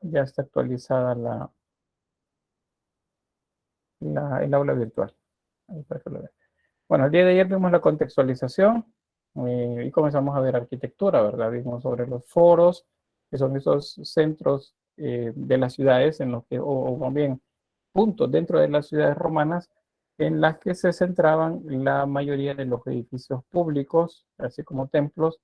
Ya está actualizada el aula virtual. Ahí para que lo vean. Bueno, el día de ayer vimos la contextualización y comenzamos a ver arquitectura, ¿verdad? Vimos sobre los foros, que son esos centros de las ciudades en los que, o más bien puntos dentro de las ciudades romanas en las que se centraban la mayoría de los edificios públicos, así como templos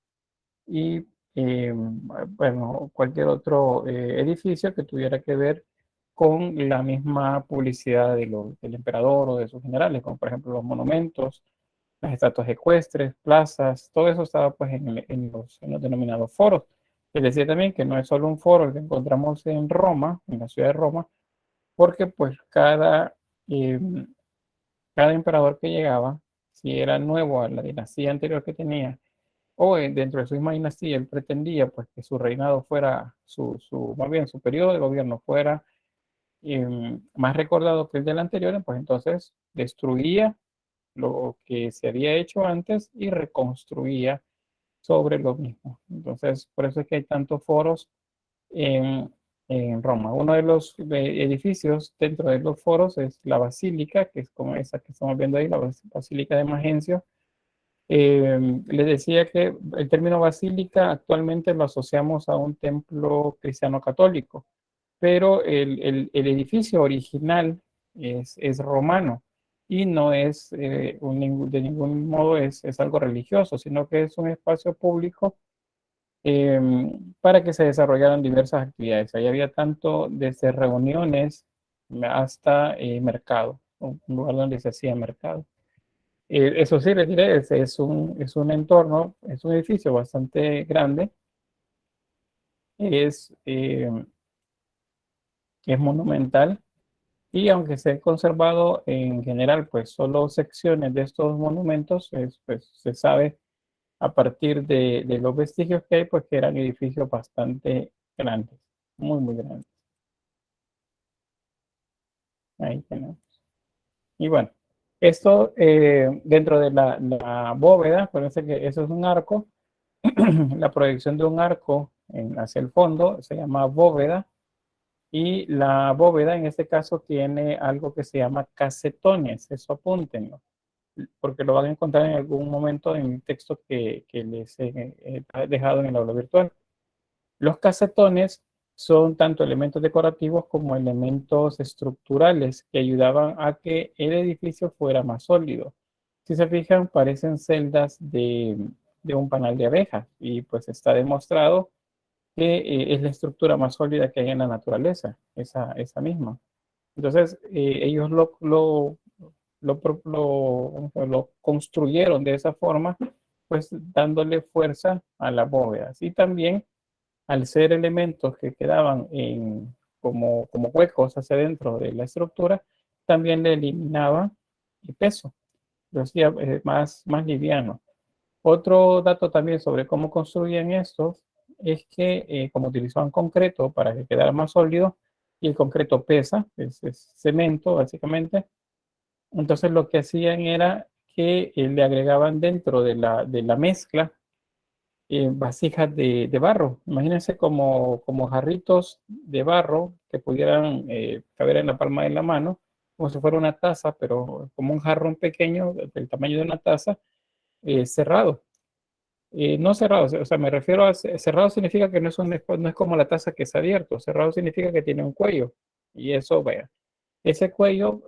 y, bueno, cualquier otro edificio que tuviera que ver con la misma publicidad del emperador o de sus generales, como por ejemplo los monumentos, las estatuas ecuestres, plazas, todo eso estaba pues en los denominados foros. Les decía también que no es solo un foro el que encontramos en Roma, en la ciudad de Roma, porque pues eh, cada emperador que llegaba, si era nuevo a la dinastía anterior que tenía, o dentro de su misma dinastía, él pretendía pues que su reinado fuera, más bien su periodo de gobierno fuera más recordado que el del anterior, pues entonces destruía lo que se había hecho antes y reconstruía sobre lo mismo. Entonces, por eso es que hay tantos foros en, en Roma. Uno de los edificios dentro de los foros es la Basílica, que es como esa que estamos viendo ahí, la Basílica de Magencio. Les decía que el término basílica actualmente lo asociamos a un templo cristiano católico, pero el edificio original es romano y no es de ningún modo es algo religioso, sino que es un espacio público eh, para que se desarrollaran diversas actividades. Ahí había tanto desde reuniones hasta mercado, un lugar donde se hacía mercado. Eso sí, les diré, es un entorno, es un edificio bastante grande, es, eh, es monumental y aunque se han conservado en general pues solo secciones de estos monumentos, pues se sabe a partir de los vestigios que hay pues que eran edificios bastante grandes, muy muy grandes. Ahí tenemos. Y bueno, esto dentro de la bóveda, parece que eso es un arco, la proyección de un arco hacia el fondo se llama bóveda y la bóveda en este caso tiene algo que se llama casetones, eso apúntenlo, porque lo van a encontrar en algún momento en el texto que les he dejado en el aula virtual. Los casetones son tanto elementos decorativos como elementos estructurales que ayudaban a que el edificio fuera más sólido. Si se fijan, parecen celdas de un panal de abejas y pues está demostrado que es la estructura más sólida que hay en la naturaleza, esa misma. Entonces, ellos lo construyeron de esa forma, pues dándole fuerza a la bóveda. Y también, al ser elementos que quedaban como huecos hacia dentro de la estructura, también le eliminaba el peso, lo hacía más liviano. Otro dato también sobre cómo construían estos es que como utilizaban concreto para que quedara más sólido, y el concreto pesa, es cemento básicamente, entonces lo que hacían era que le agregaban dentro de la mezcla vasijas de barro. Imagínense como jarritos de barro que pudieran caber en la palma de la mano, como si fuera una taza, pero como un jarrón pequeño del tamaño de una taza, cerrado. No cerrado, o sea, me refiero a cerrado significa que no es como la taza que es abierto, cerrado significa que tiene un cuello. Y eso, vea, ese cuello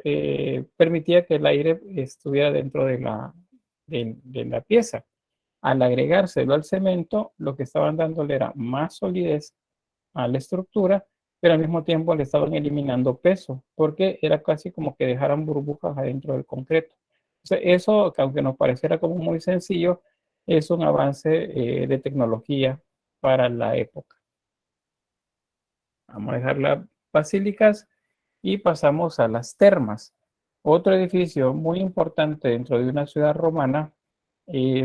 permitía que el aire estuviera dentro de la pieza. Al agregárselo al cemento, lo que estaban dándole era más solidez a la estructura, pero al mismo tiempo le estaban eliminando peso, porque era casi como que dejaran burbujas adentro del concreto. O sea, eso, que aunque nos pareciera como muy sencillo, es un avance de tecnología para la época. Vamos a dejar las basílicas y pasamos a las termas. Otro edificio muy importante dentro de una ciudad romana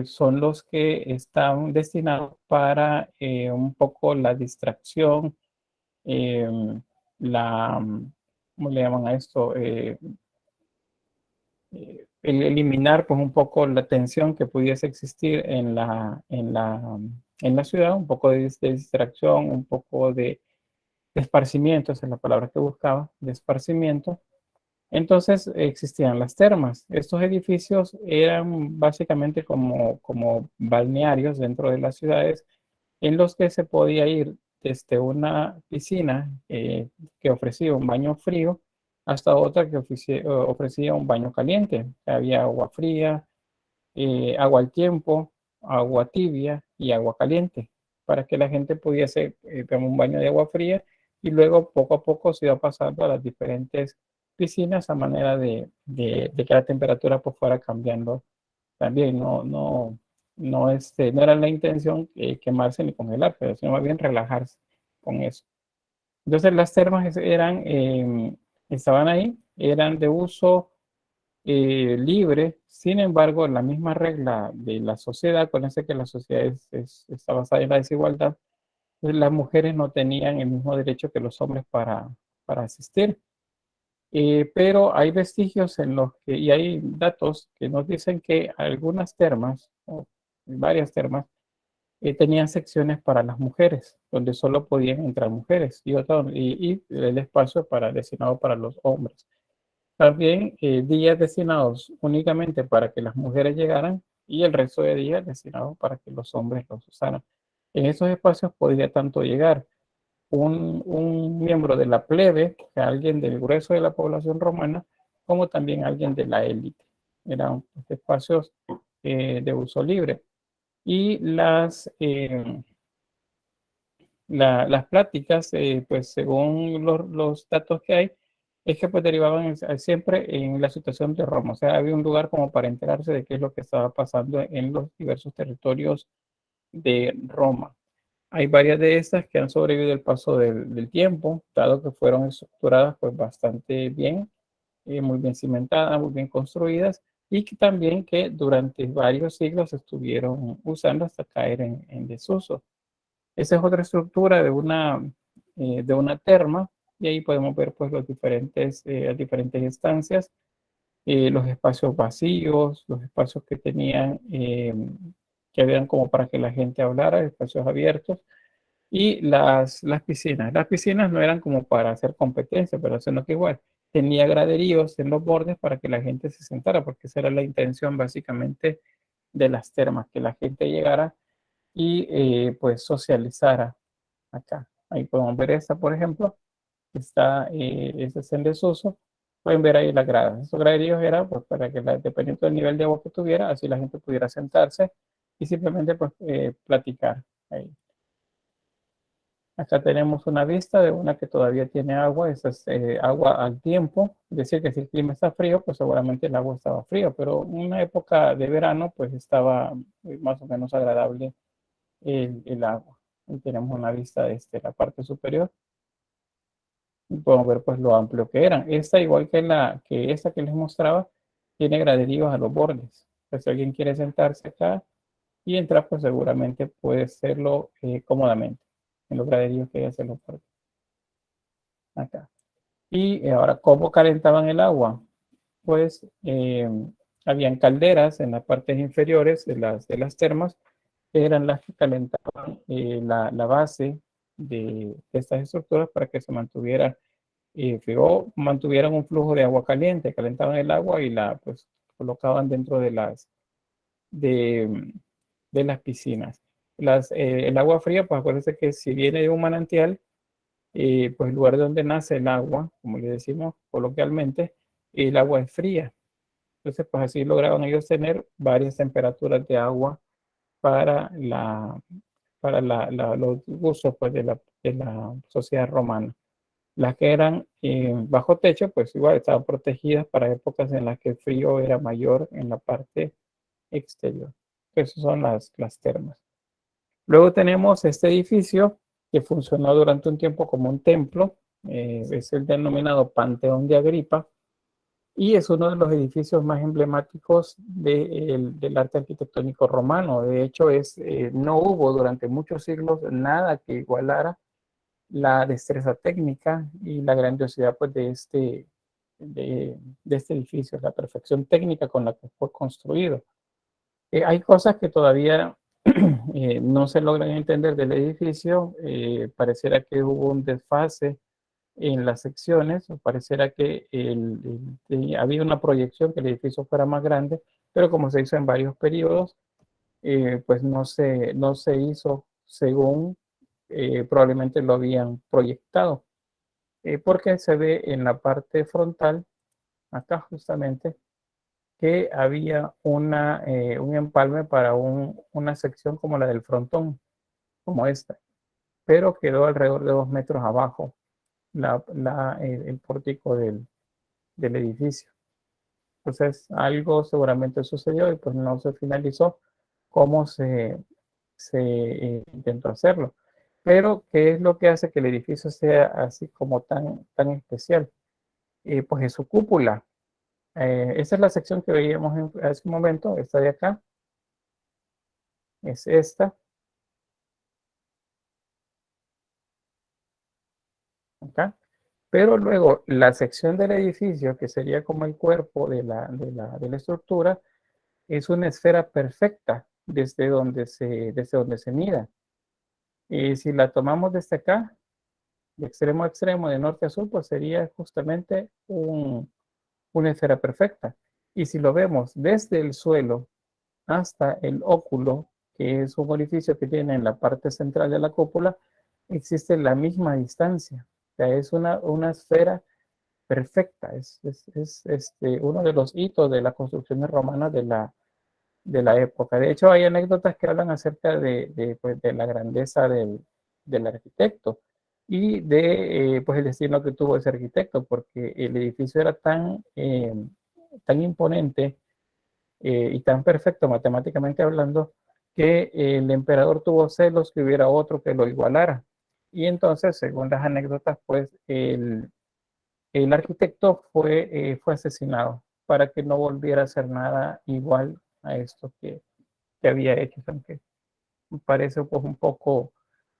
son los que están destinados para un poco la distracción, eh, la, ¿cómo le llaman a esto? El eliminar pues un poco la tensión que pudiese existir en la ciudad, un poco de distracción, un poco de esparcimiento, esa es la palabra que buscaba, de esparcimiento. Entonces existían las termas. Estos edificios eran básicamente como balnearios dentro de las ciudades en los que se podía ir desde una piscina que ofrecía un baño frío hasta otra que ofrecía un baño caliente. Había agua fría, agua al tiempo, agua tibia y agua caliente, para que la gente pudiese tomar un baño de agua fría y luego poco a poco se iba pasando a las diferentes piscinas a manera de que la temperatura pues fuera cambiando también. No era la intención quemarse ni congelar, pero sino más bien relajarse con eso. Entonces las termas estaban ahí, eran de uso libre. Sin embargo, la misma regla de la sociedad, acuérdense que la sociedad está basada en la desigualdad, pues las mujeres no tenían el mismo derecho que los hombres para asistir. Pero hay vestigios en los que, y hay datos que nos dicen que algunas termas, o varias termas, tenían secciones para las mujeres, donde solo podían entrar mujeres, y el espacio destinado para los hombres. También días destinados únicamente para que las mujeres llegaran y el resto de días destinados para que los hombres los usaran. En esos espacios podría tanto llegar un miembro de la plebe, alguien del grueso de la población romana, como también alguien de la élite. Eran espacios de uso libre. Y las pláticas, pues según los datos que hay, es que pues derivaban siempre en la situación de Roma. O sea, había un lugar como para enterarse de qué es lo que estaba pasando en los diversos territorios de Roma. Hay varias de estas que han sobrevivido el paso del tiempo, dado que fueron estructuradas pues bastante bien, muy bien cimentadas, muy bien construidas, y que también que durante varios siglos estuvieron usando hasta caer en desuso. Esa es otra estructura de una terma, y ahí podemos ver pues las diferentes estancias, los espacios vacíos, los espacios que tenían, que habían como para que la gente hablara, espacios abiertos, y las piscinas. Las piscinas no eran como para hacer competencia, pero sino que igual tenía graderíos en los bordes para que la gente se sentara, porque esa era la intención básicamente de las termas, que la gente llegara y pues socializara acá. Ahí podemos ver esta, por ejemplo, esta es en desuso. Pueden ver ahí las gradas. Esos graderíos eran pues, para que, dependiendo del nivel de agua que tuviera, así la gente pudiera sentarse y simplemente pues, platicar. Ahí. Acá tenemos una vista de una que todavía tiene agua. Esa es agua al tiempo. Es decir, que si el clima está frío, pues seguramente el agua estaba fría, pero en una época de verano, pues estaba más o menos agradable el agua. Y tenemos una vista desde la parte superior y podemos ver pues lo amplio que eran. Esta, igual que esta que les mostraba, tiene graderíos a los bordes. Pues si alguien quiere sentarse acá y entrar, pues seguramente puede hacerlo cómodamente en los graderíos que hay hacia los bordes. Acá. Y ahora, ¿cómo calentaban el agua? Pues habían calderas en las partes inferiores de las termas, que eran las que calentaban la base de estas estructuras para que se mantuviera frío, mantuvieran un flujo de agua caliente, calentaban el agua y la pues colocaban dentro de, de las piscinas. El agua fría, pues acuérdense que si viene de un manantial, pues el lugar donde nace el agua, como le decimos coloquialmente, el agua es fría. Entonces, pues así lograban ellos tener varias temperaturas de agua para los usos pues, de la sociedad romana. Las que eran bajo techo, pues igual estaban protegidas para épocas en las que el frío era mayor en la parte exterior. Esas son las termas. Luego tenemos este edificio que funcionó durante un tiempo como un templo, es el denominado Panteón de Agripa, y es uno de los edificios más emblemáticos del arte arquitectónico romano. De hecho, no hubo durante muchos siglos nada que igualara la destreza técnica y la grandiosidad pues, de este edificio, la perfección técnica con la que fue construido. Hay cosas que todavía no se logran entender del edificio, pareciera que hubo un desfase en las secciones, o pareciera que había una proyección que el edificio fuera más grande, pero como se hizo en varios periodos, pues no se hizo según probablemente lo habían proyectado, porque se ve en la parte frontal, acá justamente, que había un empalme para una sección como la del frontón, como esta, pero quedó alrededor de 2 metros abajo el pórtico del edificio. Entonces, algo seguramente sucedió y pues no se finalizó como se intentó hacerlo. Pero, ¿qué es lo que hace que el edificio sea así como tan especial? Pues es su cúpula. Esa es la sección que veíamos hace un momento, esta de acá, es esta, acá. Pero luego la sección del edificio, que sería como el cuerpo de la estructura, es una esfera perfecta desde donde se mira. Y si la tomamos desde acá, de extremo a extremo, de norte a sur, pues sería justamente una esfera perfecta. Y si lo vemos desde el suelo hasta el óculo, que es un orificio que tiene en la parte central de la cúpula, existe la misma distancia. O sea, es una esfera perfecta. Es uno de los hitos de las construcciones romanas de la época. De hecho, hay anécdotas que hablan acerca pues, de la grandeza del arquitecto y de pues, el destino que tuvo ese arquitecto, porque el edificio era tan imponente y tan perfecto matemáticamente hablando, que el emperador tuvo celos que hubiera otro que lo igualara. Y entonces, según las anécdotas, pues el arquitecto fue asesinado para que no volviera a hacer nada igual a esto que había hecho, aunque parece pues, un poco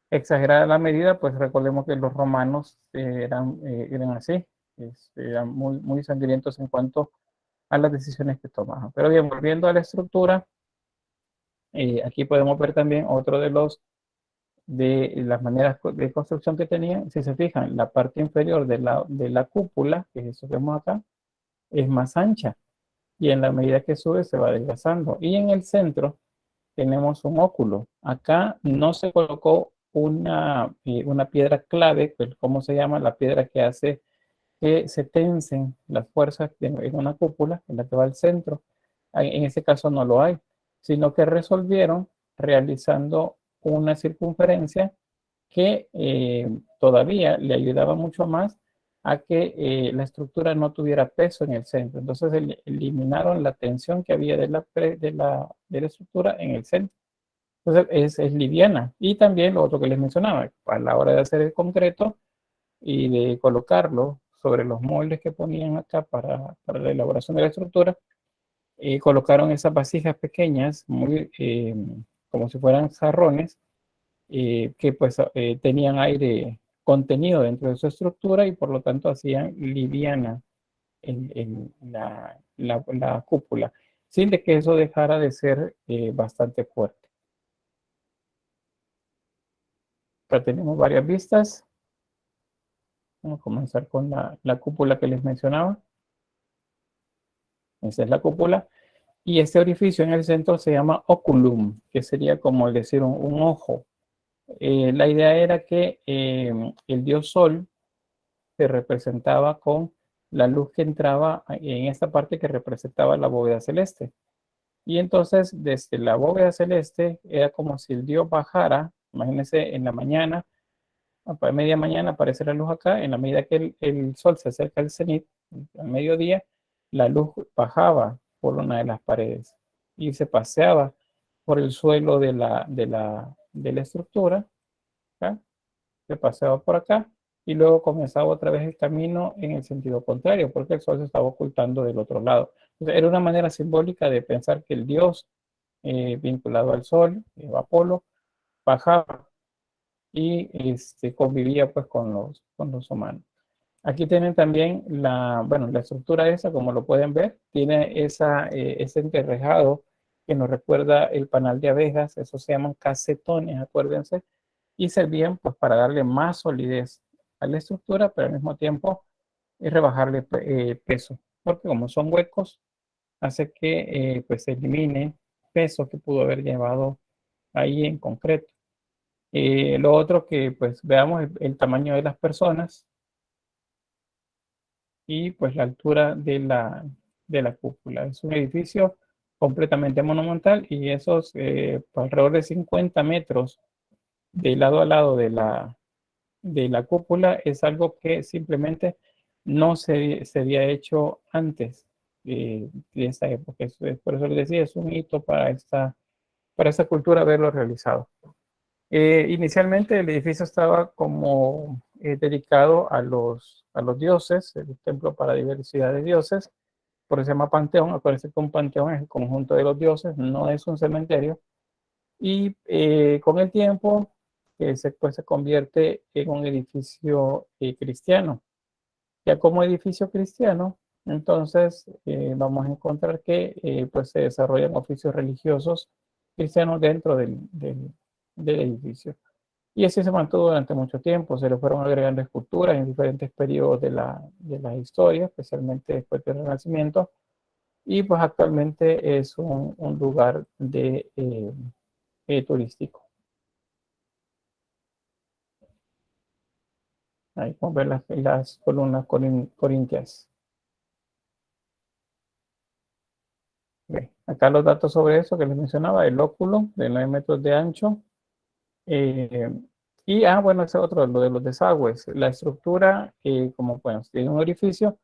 exagerada la medida, pues recordemos que los romanos eran así, eran muy sangrientos en cuanto a las decisiones que tomaban. Pero bien, volviendo a la estructura, aquí podemos ver también otro de las maneras de construcción que tenían. Si se fijan, la parte inferior de la cúpula, que es eso que vemos acá, es más ancha y en la medida que sube se va adelgazando. Y en el centro tenemos un óculo. Acá no se colocó una piedra clave, pues, ¿cómo se llama? La piedra que hace que se tensen las fuerzas en una cúpula, en la que va al centro. En ese caso no lo hay, sino que resolvieron realizando una circunferencia que todavía le ayudaba mucho más a que la estructura no tuviera peso en el centro. Entonces eliminaron la tensión que había de la estructura en el centro. Entonces es liviana. Y también lo otro que les mencionaba, a la hora de hacer el concreto y de colocarlo sobre los moldes que ponían acá para la elaboración de la estructura, colocaron esas vasijas pequeñas, como si fueran jarrones, que pues tenían aire contenido dentro de su estructura y por lo tanto hacían liviana la cúpula, sin de que eso dejara de ser bastante fuerte. Acá tenemos varias vistas. Vamos a comenzar con la cúpula que les mencionaba. Esa es la cúpula. Y este orificio en el centro se llama oculum, que sería como decir un ojo. La idea era que el dios Sol se representaba con la luz que entraba en esta parte que representaba la bóveda celeste. Y entonces desde la bóveda celeste era como si el dios bajara, imagínense en la mañana, a media mañana aparece la luz acá, en la medida que el sol se acerca al cenit, al mediodía, la luz bajaba por una de las paredes y se paseaba por el suelo de la estructura, ¿acá? Se paseaba por acá y luego comenzaba otra vez el camino en el sentido contrario, porque el sol se estaba ocultando del otro lado. Entonces, era una manera simbólica de pensar que el dios vinculado al sol, Apolo, bajaba y convivía pues con los humanos. Aquí tienen también bueno, la estructura esa, como lo pueden ver, tiene ese enterrejado que nos recuerda el panal de abejas, esos se llaman casetones, acuérdense, y servían pues para darle más solidez a la estructura, pero al mismo tiempo rebajarle peso, porque como son huecos, hace que pues se elimine peso que pudo haber llevado ahí en concreto. Lo otro que pues veamos el tamaño de las personas y pues la altura de la cúpula. Es un edificio completamente monumental y esos pues, alrededor de 50 metros de lado a lado de la cúpula es algo que simplemente no se había hecho antes de esa época. Por eso les decía, es un hito para esta cultura haberlo realizado. Inicialmente el edificio estaba como dedicado a los dioses, el templo para diversidad de dioses, por eso se llama panteón. Acuérdense que un panteón es el conjunto de los dioses, no es un cementerio. Y con el tiempo pues, se convierte en un edificio cristiano. Ya como edificio cristiano, entonces vamos a encontrar que pues se desarrollan oficios religiosos cristianos dentro del edificio. Y así se mantuvo durante mucho tiempo. Se le fueron agregando esculturas en diferentes periodos de la historia, especialmente después del Renacimiento. Y pues actualmente es un lugar turístico. Ahí podemos ver las columnas corintias. Bien, acá los datos sobre eso que les mencionaba, el óculo de 9 metros de ancho. Eh, bueno, ese otro, lo de los desagües. La estructura, como bueno, tiene un orificio,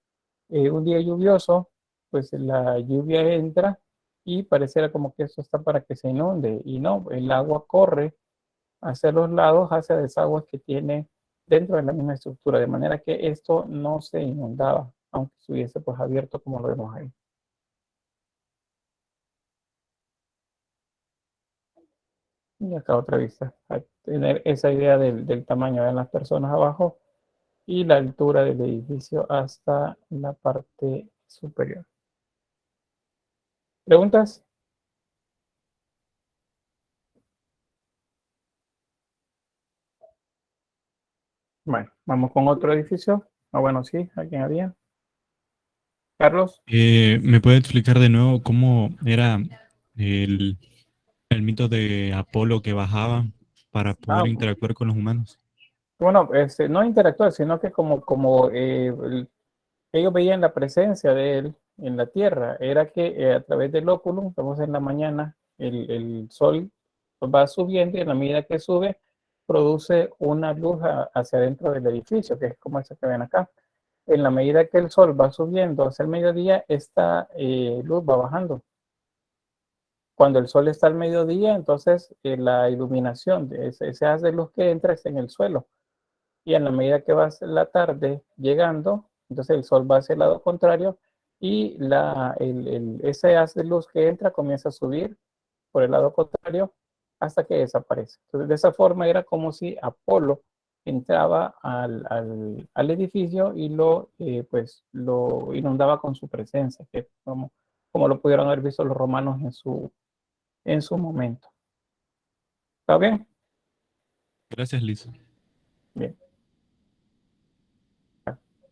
un día lluvioso, pues la lluvia entra y pareciera como que esto está para que se inunde. Y no, el agua corre hacia los lados, hacia desagües que tiene dentro de la misma estructura, de manera que esto no se inundaba, aunque estuviese pues abierto como lo vemos ahí. Y acá otra vista, a tener esa idea del tamaño de las personas abajo y la altura del edificio hasta la parte superior. ¿Preguntas? Bueno, vamos con otro edificio. Bueno, sí, ¿alguien había? Carlos. ¿Me puede explicar de nuevo cómo era el, el mito de Apolo que bajaba para Ah, poder interactuar con los humanos? bueno, no interactuar, sino que como ellos veían la presencia de él en la Tierra, era que a través del óculo, vemos en la mañana, el sol va subiendo y en la medida que sube, produce una luz hacia adentro del edificio, que es como esa que ven acá. En la medida que el sol va subiendo hacia el mediodía, esta luz va bajando. Cuando el sol está al mediodía, entonces la iluminación de ese haz de luz que entra es en el suelo. Y en la medida que va la tarde llegando, entonces el sol va hacia el lado contrario y ese haz de luz que entra comienza a subir por el lado contrario hasta que desaparece. Entonces, de esa forma era como si Apolo entraba al edificio y pues, lo inundaba con su presencia, que como lo pudieron haber visto los romanos en su momento. ¿Está bien? Gracias, Liz. Bien.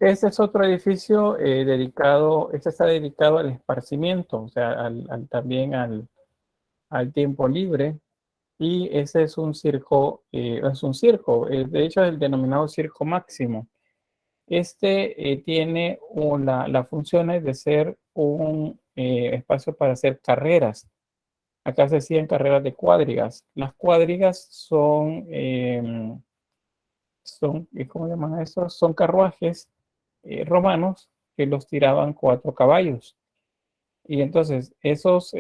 Este es otro edificio dedicado, este está dedicado al esparcimiento, o sea, también al tiempo libre. Y ese es un circo, de hecho es el denominado circo máximo. Este tiene la función de ser un espacio para hacer carreras. Acá se hacían carreras de cuadrigas. Las cuadrigas ¿cómo llaman eso? Son carruajes romanos que los tiraban cuatro caballos. Y entonces esos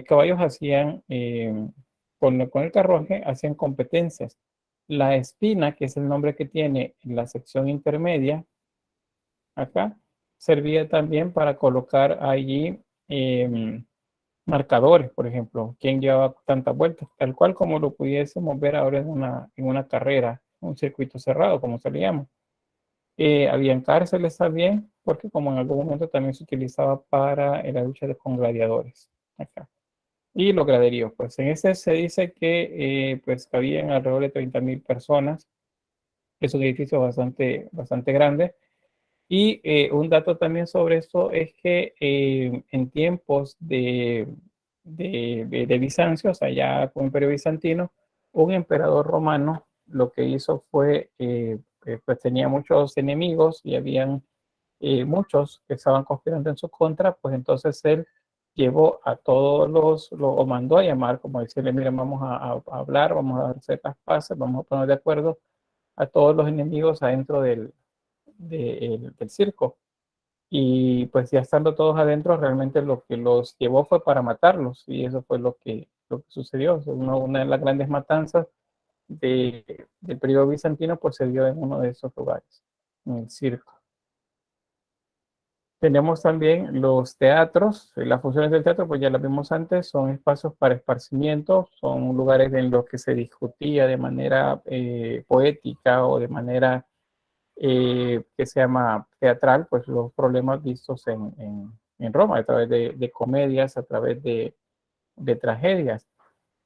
caballos hacían, con el carruaje, hacían competencias. La espina, que es el nombre que tiene en la sección intermedia, acá, servía también para colocar allí marcadores, por ejemplo, quién llevaba tantas vueltas, tal cual como lo pudiésemos ver ahora en una carrera, un circuito cerrado, como se le llama. Habían cárceles también, porque como en algún momento también se utilizaba para la lucha con gladiadores. Acá. Y los graderíos, pues en ese se dice que pues cabían alrededor de 30.000 personas. Es un edificio bastante grande. Y un dato también sobre esto es que en tiempos de Bizancio, o sea, ya con el Imperio Bizantino, un emperador romano lo que hizo fue, pues tenía muchos enemigos y habían muchos que estaban conspirando en su contra, pues entonces él llevó a todos o mandó a llamar, como decirle, miren, vamos a hablar, vamos a hacer las paces, vamos a poner de acuerdo a todos los enemigos adentro del circo. Y pues ya estando todos adentro, realmente lo que los llevó fue para matarlos. Y eso fue lo que sucedió. O sea, una de las grandes matanzas del periodo bizantino pues se dio en uno de esos lugares, en el circo. Tenemos también los teatros. Las funciones del teatro, pues ya las vimos antes, son espacios para esparcimiento, son lugares en los que se discutía de manera poética o de manera que se llama teatral, pues los problemas vistos en Roma, a través de comedias, a través de tragedias.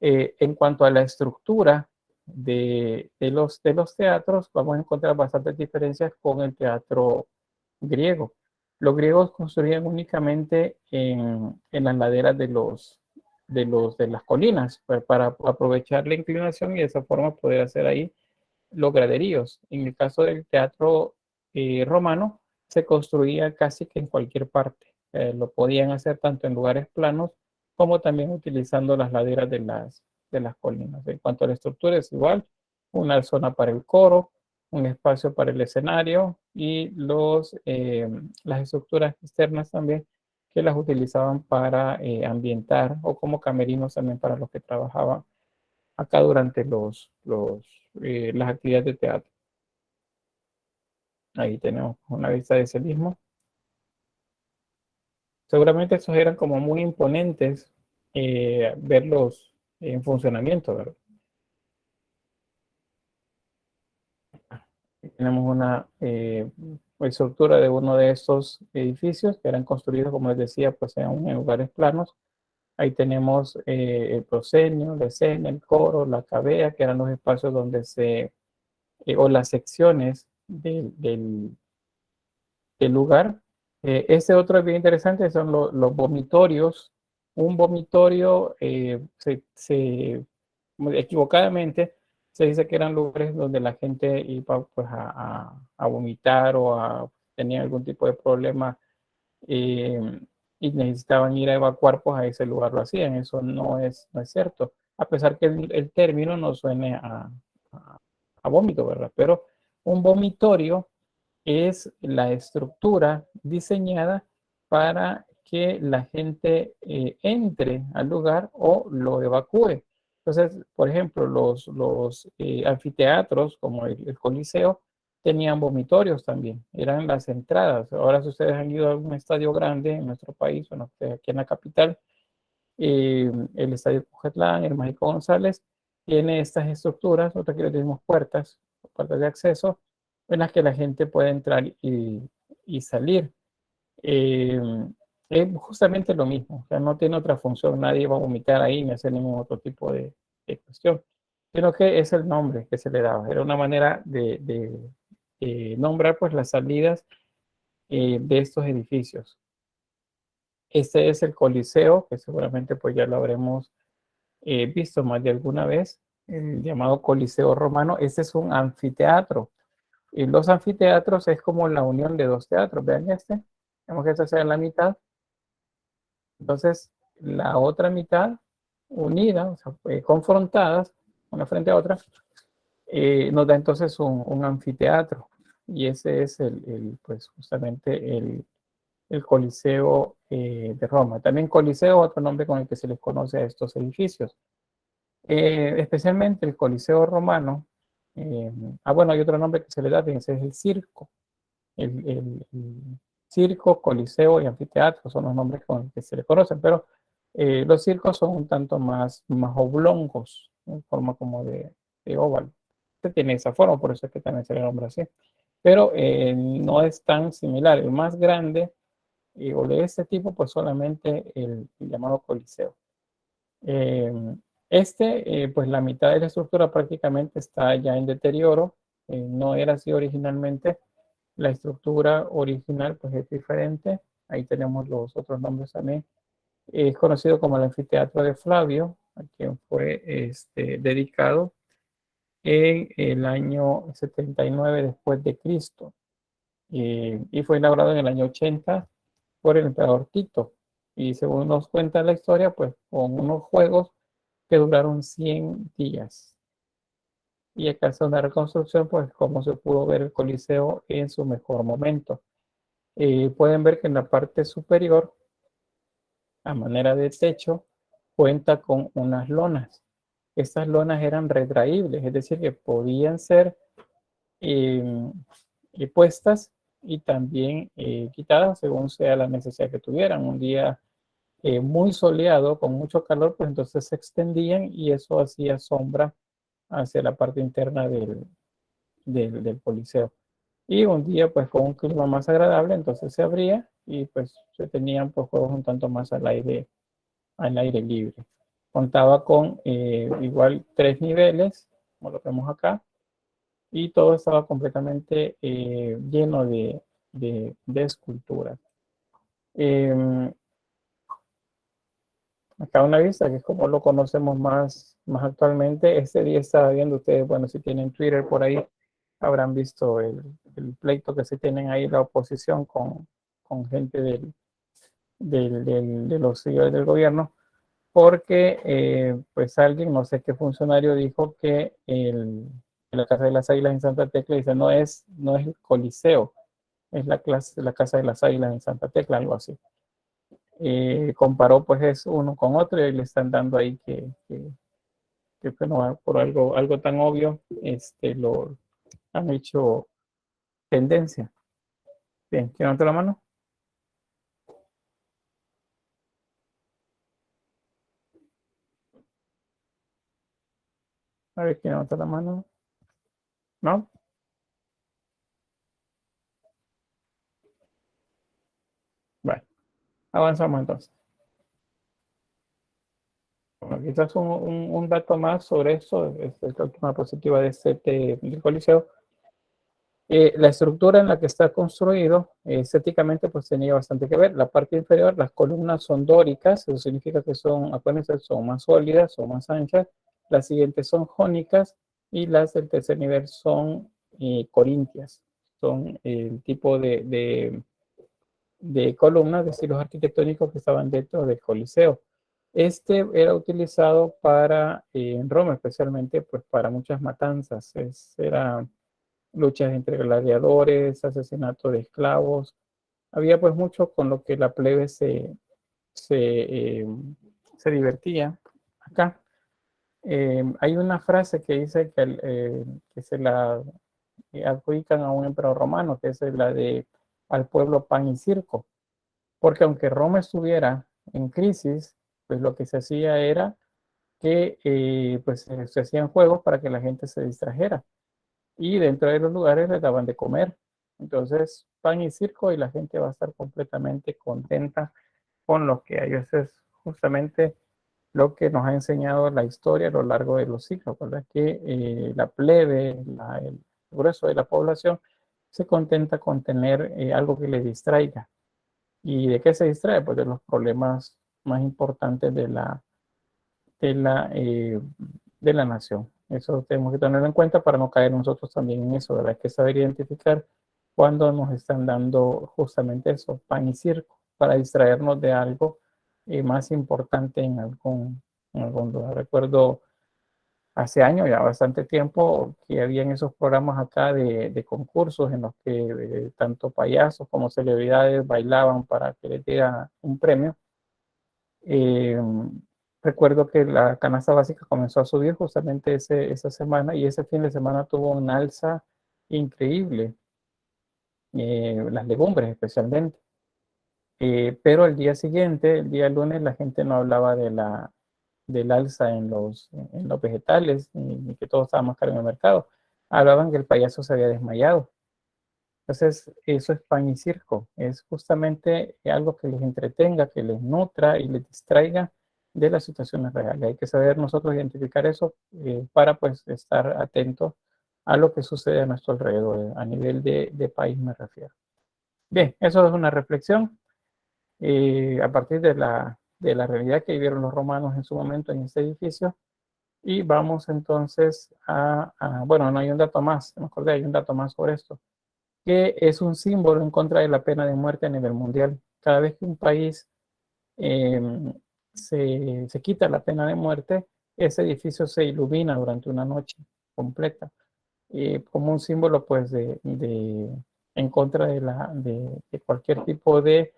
En cuanto a la estructura de los teatros, vamos a encontrar bastantes diferencias con el teatro griego. Los griegos construían únicamente en las laderas de las colinas, para aprovechar la inclinación y de esa forma poder hacer ahí los graderíos. En el caso del teatro romano, se construía casi que en cualquier parte. Lo podían hacer tanto en lugares planos como también utilizando las laderas de las colinas. En cuanto a la estructura, es igual: una zona para el coro, un espacio para el escenario y las estructuras externas también, que las utilizaban para ambientar, o como camerinos también para los que trabajaban acá durante las actividades de teatro. Ahí tenemos una vista de ese mismo. Seguramente estos eran como muy imponentes verlos en funcionamiento, ¿verdad? Tenemos una estructura de uno de estos edificios que eran construidos, como les decía, pues en lugares planos. Ahí tenemos el proscenio, la escena, el coro, la cavea, que eran los espacios donde o las secciones del lugar. Este otro es bien interesante, son los vomitorios. Un vomitorio, equivocadamente, se dice que eran lugares donde la gente iba pues a vomitar o tenía algún tipo de problema, eh, y necesitaban ir a evacuar, pues a ese lugar lo hacían. Eso no es cierto, a pesar que el término no suene a vómito, ¿verdad? Pero un vomitorio es la estructura diseñada para que la gente entre al lugar o lo evacúe. Entonces, por ejemplo, los anfiteatros, como el Coliseo, tenían vomitorios también, eran las entradas. Ahora, si ustedes han ido a un estadio grande en nuestro país, bueno, aquí en la capital, el estadio Cucatlán, el Mágico González, tiene estas estructuras, nosotros aquí le decimos puertas de acceso, en las que la gente puede entrar y salir. Eh, es justamente lo mismo, o sea, no tiene otra función, nadie va a vomitar ahí ni hacer ningún otro tipo de cuestión, sino que es el nombre que se le daba. Era una manera de nombrar pues las salidas de estos edificios. Este es el Coliseo, que seguramente pues ya lo habremos visto más de alguna vez, el llamado Coliseo Romano. Este es un anfiteatro. Y los anfiteatros es como la unión de dos teatros. Vean este. Vemos que esta sea la mitad. Entonces, la otra mitad unida, o sea, confrontadas, una frente a otra, nos da entonces un anfiteatro. Y ese es pues justamente el Coliseo de Roma. También Coliseo, otro nombre con el que se les conoce a estos edificios. Especialmente el Coliseo romano. Bueno, hay otro nombre que se le da, fíjense, es el circo. El circo, coliseo y anfiteatro son los nombres con los que se le conocen, pero los circos son un tanto más oblongos, en forma como de óvalo. Este tiene esa forma, por eso es que también se le nombra así. Pero no es tan similar. El más grande o de este tipo, pues solamente el llamado coliseo. Eh, pues la mitad de la estructura prácticamente está ya en deterioro. No era así originalmente. La estructura original pues es diferente. Ahí tenemos los otros nombres también. Es conocido como el anfiteatro de Flavio, a quien fue dedicado en el año 79 después de Cristo. Y fue inaugurado en el año 80 por el emperador Tito. Y según nos cuenta la historia, pues con unos juegos que duraron 100 días. Y acá hace una reconstrucción, pues cómo se pudo ver el Coliseo en su mejor momento. Pueden ver que en la parte superior, a manera de techo, cuenta con unas lonas. Estas lonas eran retraíbles, es decir, que podían ser eh, puestas y también quitadas según sea la necesidad que tuvieran. Un día muy soleado, con mucho calor, pues entonces se extendían y eso hacía sombra hacia la parte interna del Coliseo. Y un día, pues con un clima más agradable, entonces se abría y pues se tenían pues juegos un tanto más al aire libre. Contaba con igual 3 niveles, como lo vemos acá, y todo estaba completamente lleno de esculturas. Eh, Acá una vista, que es como lo conocemos más actualmente. Este día estaba viendo ustedes, bueno, si tienen Twitter por ahí, habrán visto el pleito que se tienen ahí la oposición con gente de los seguidores del gobierno, porque pues alguien, no sé qué funcionario, dijo que la Casa de las Águilas en Santa Tecla, dice, no es el Coliseo, es la Casa de las Águilas en Santa Tecla, algo así. Comparó pues es uno con otro y le están dando ahí que bueno, por algo tan obvio lo han hecho tendencia. Bien, ¿quién levanta la mano? A ver, ¿quién levanta la mano? ¿No? Bueno, avanzamos entonces. Bueno, quizás un dato más sobre eso, es la última positiva de del Coliseo. La estructura en la que está construido, estéticamente, pues tenía bastante que ver. La parte inferior, las columnas son dóricas, eso significa que son, acuérdense, son más sólidas, son más anchas. Las siguientes son jónicas y las del tercer nivel son corintias. Son el tipo de columnas de estilos arquitectónicos que estaban dentro del Coliseo. Este era utilizado en Roma especialmente, pues para muchas matanzas. Era luchas entre gladiadores, asesinato de esclavos. Había pues mucho con lo que la plebe se, eh, se divertía. Acá hay una frase que dice que se la adjudican a un emperador romano, que es la de al pueblo pan y circo, porque aunque Roma estuviera en crisis, pues lo que se hacía era que pues se hacían juegos para que la gente se distrajera y dentro de los lugares les daban de comer. Entonces, pan y circo y la gente va a estar completamente contenta con lo que hay. Eso es justamente lo que nos ha enseñado la historia a lo largo de los siglos, ¿verdad? Que la plebe, el grueso de la población, se contenta con tener algo que le distraiga. ¿Y de qué se distrae? Pues de los problemas más importantes de la, eh, de la nación. Eso tenemos que tenerlo en cuenta para no caer nosotros también en eso, ¿verdad? Hay que saber identificar cuando nos están dando justamente eso, pan y circo, para distraernos de algo más importante en algún lugar. Recuerdo hace años, ya bastante tiempo, que habían esos programas acá de concursos en los que tanto payasos como celebridades bailaban para que les diera un premio. Eh, Recuerdo que la canasta básica comenzó a subir justamente esa semana y ese fin de semana tuvo un alza increíble, las legumbres especialmente. Pero el día siguiente, el día lunes, la gente no hablaba del alza en los vegetales ni que todo estaba más caro en el mercado. Hablaban que el payaso se había desmayado. Entonces, eso es pan y circo. Es justamente algo que les entretenga, que les nutra y les distraiga de las situaciones reales. Hay que saber nosotros identificar eso para pues estar atentos a lo que sucede a nuestro alrededor, a nivel de país me refiero. Bien, eso es una reflexión a partir de la realidad que vivieron los romanos en su momento en este edificio. Y vamos entonces bueno, no hay un dato más, me acordé, hay un dato más sobre esto, que es un símbolo en contra de la pena de muerte a nivel mundial. Cada vez que un país eh, se quita la pena de muerte, ese edificio se ilumina durante una noche completa, como un símbolo pues en contra de cualquier tipo eh,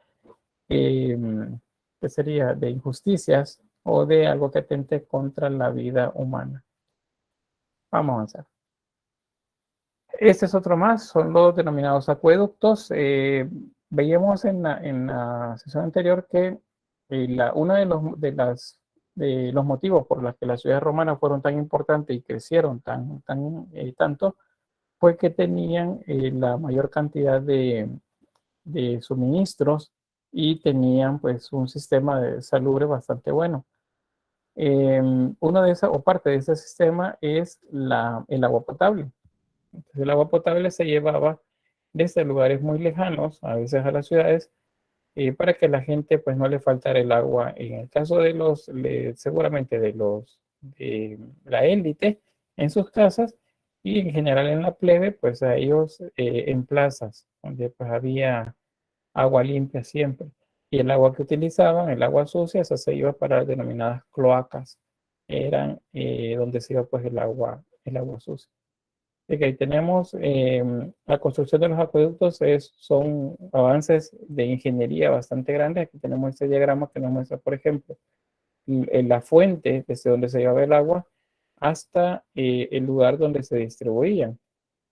¿qué sería? De injusticias o de algo que atente contra la vida humana. Vamos a avanzar. Este es otro más, son los denominados acueductos. Veíamos en la sesión anterior que uno de los motivos por los que las ciudades romanas fueron tan importantes y crecieron tanto fue que tenían la mayor cantidad de suministros y tenían pues un sistema de salud bastante bueno. Uno de esas, o parte de ese sistema es el agua potable. Entonces, el agua potable se llevaba desde lugares muy lejanos, a veces a las ciudades, para que la gente pues no le faltara el agua. En el caso de seguramente de la élite en sus casas y en general en la plebe, pues a ellos en plazas, donde pues había agua limpia siempre. Y el agua que utilizaban, el agua sucia, esa se iba para las denominadas cloacas. Eran donde se iba pues el agua sucia. Ok, tenemos la construcción de los acueductos, son avances de ingeniería bastante grandes. Aquí tenemos este diagrama que nos muestra, por ejemplo, en la fuente desde donde se llevaba el agua hasta el lugar donde se distribuían.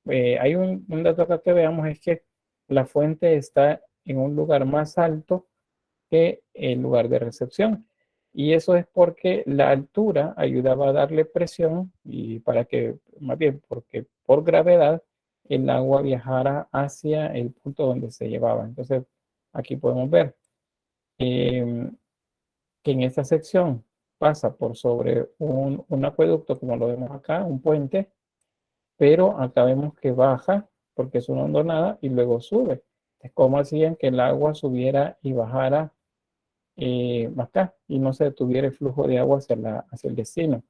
Hay un dato acá que veamos, es que la fuente está en un lugar más alto que el lugar de recepción. Y eso es porque la altura ayudaba a darle presión y para que, más bien, porque por gravedad el agua viajara hacia el punto donde se llevaba. Entonces, aquí podemos ver eh, que en esta sección pasa por sobre un acueducto, como lo vemos acá, un puente, pero acá vemos que baja porque es una hondonada y luego sube. Es como hacían que el agua subiera y bajara acá y no se detuviera el flujo de agua hacia el destino.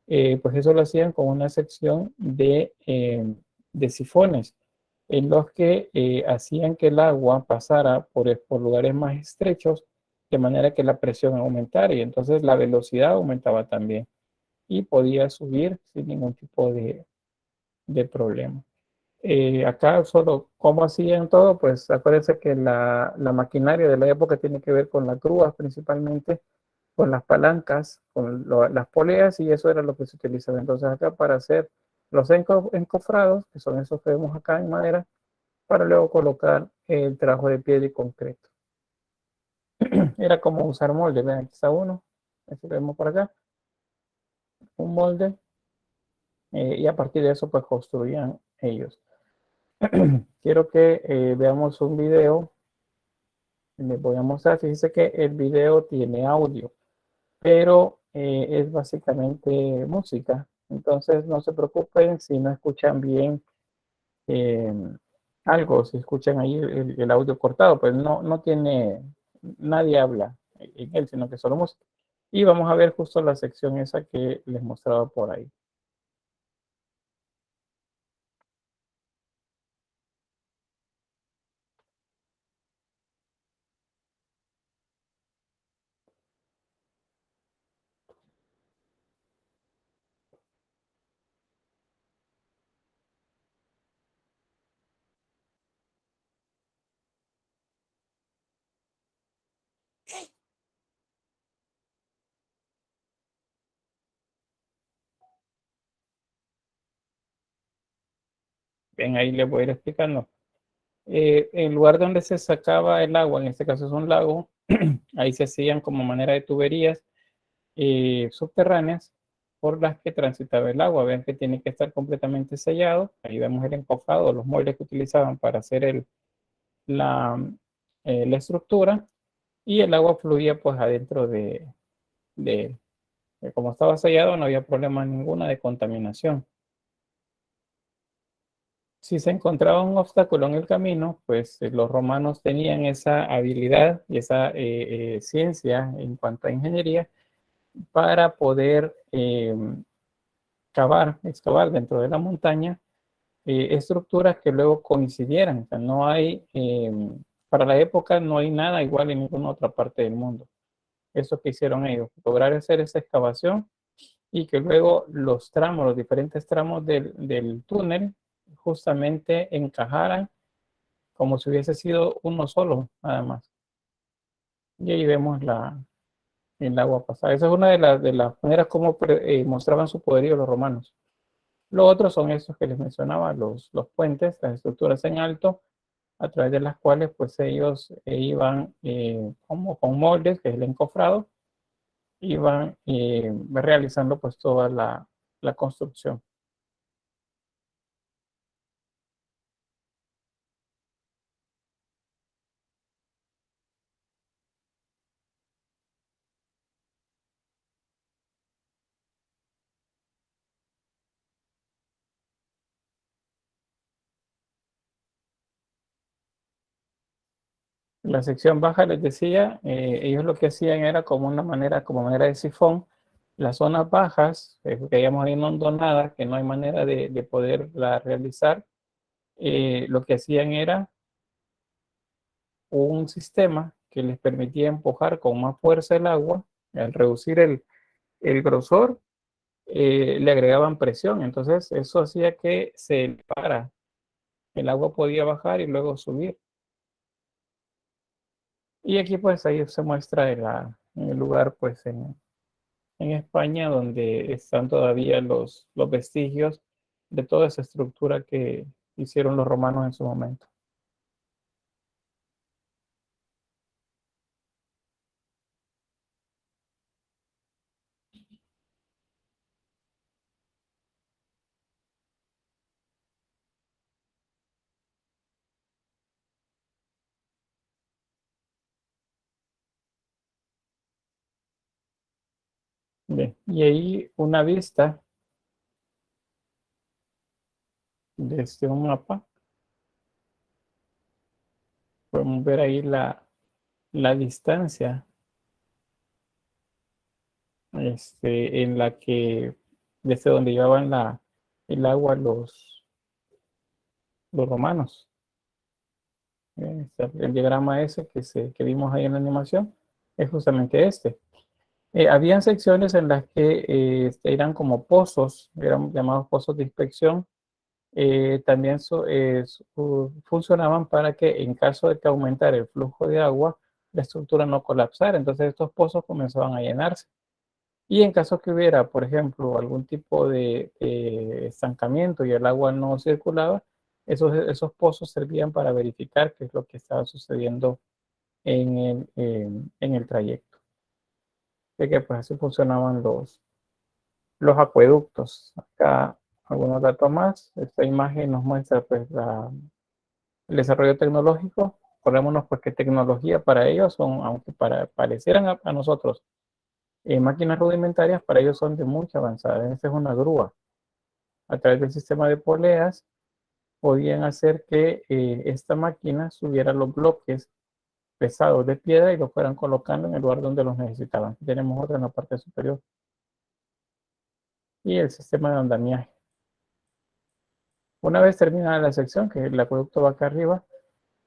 Pues eso lo hacían con una sección de sifones en los que hacían que el agua pasara por lugares más estrechos de manera que la presión aumentara y entonces la velocidad aumentaba también y podía subir sin ningún tipo de problema. Acá solo cómo hacían todo, pues acuérdense que la maquinaria de la época tiene que ver con las grúas principalmente, con las palancas, con las poleas y eso era lo que se utilizaba. Entonces acá para hacer los encofrados, que son esos que vemos acá en madera, para luego colocar el trabajo de piedra y concreto. Era como usar molde, vean, aquí está uno, este que vemos por acá, un molde, y a partir de eso pues construían ellos. Quiero que veamos un video. Les voy a mostrar. Fíjense que el video tiene audio, pero es básicamente música. Entonces no se preocupen si no escuchan bien eh, algo, si escuchan ahí el audio cortado, pues no tiene, nadie habla en él, sino que solo música. Y vamos a ver justo la sección esa que les mostraba por ahí. Ven, ahí les voy a ir explicando. El lugar donde se sacaba el agua, en este caso es un lago, ahí se hacían como manera de tuberías subterráneas por las que transitaba el agua. Vean que tiene que estar completamente sellado. Ahí vemos el encofrado, los moldes que utilizaban para hacer la estructura y el agua fluía pues adentro como estaba sellado, no había problema ninguna de contaminación. Si se encontraba un obstáculo en el camino, pues los romanos tenían esa habilidad y esa ciencia en cuanto a ingeniería para poder excavar dentro de la montaña estructuras que luego coincidieran. O sea, no hay, para la época no hay nada igual en ninguna otra parte del mundo. Eso que hicieron ellos, lograr hacer esa excavación y que luego los tramos, los diferentes tramos del túnel justamente encajaran como si hubiese sido uno solo, nada más. Y ahí vemos el agua pasar. Esa es una de las maneras como mostraban su poderío los romanos. Los otros son esos que les mencionaba, los puentes, las estructuras en alto, a través de las cuales pues ellos iban como con moldes, que es el encofrado, iban realizando pues toda la construcción. La sección baja, les decía, ellos lo que hacían era como manera de sifón. Las zonas bajas, que hayamos ahí hondonadas, que no hay manera de poderla realizar, lo que hacían era un sistema que les permitía empujar con más fuerza el agua. Al reducir el grosor, le agregaban presión. Entonces, eso hacía que se elevara. El agua podía bajar y luego subir. Y aquí pues ahí se muestra en el lugar pues en España donde están todavía los vestigios de toda esa estructura que hicieron los romanos en su momento. Bien, y ahí una vista desde un mapa, podemos ver ahí la distancia en la que, desde donde llevaban el agua los romanos. El diagrama ese que vimos ahí en la animación es justamente este. Habían secciones en las que eran como pozos, eran llamados pozos de inspección. También funcionaban para que en caso de que aumentara el flujo de agua, la estructura no colapsara. Entonces estos pozos comenzaban a llenarse. Y en caso que hubiera, por ejemplo, algún tipo de estancamiento y el agua no circulaba, esos pozos servían para verificar qué es lo que estaba sucediendo en el trayecto. De que pues así funcionaban los acueductos. Acá algunos datos más. Esta imagen nos muestra pues el desarrollo tecnológico. Acordémonos pues que tecnología para ellos son, aunque parecieran a nosotros máquinas rudimentarias, para ellos son de mucha avanzada. Esta es una grúa. A través del sistema de poleas podían hacer que esta máquina subiera los bloques pesados de piedra y los fueran colocando en el lugar donde los necesitaban. Tenemos otra en la parte superior. Y el sistema de andamiaje. Una vez terminada la sección, que el acueducto va acá arriba,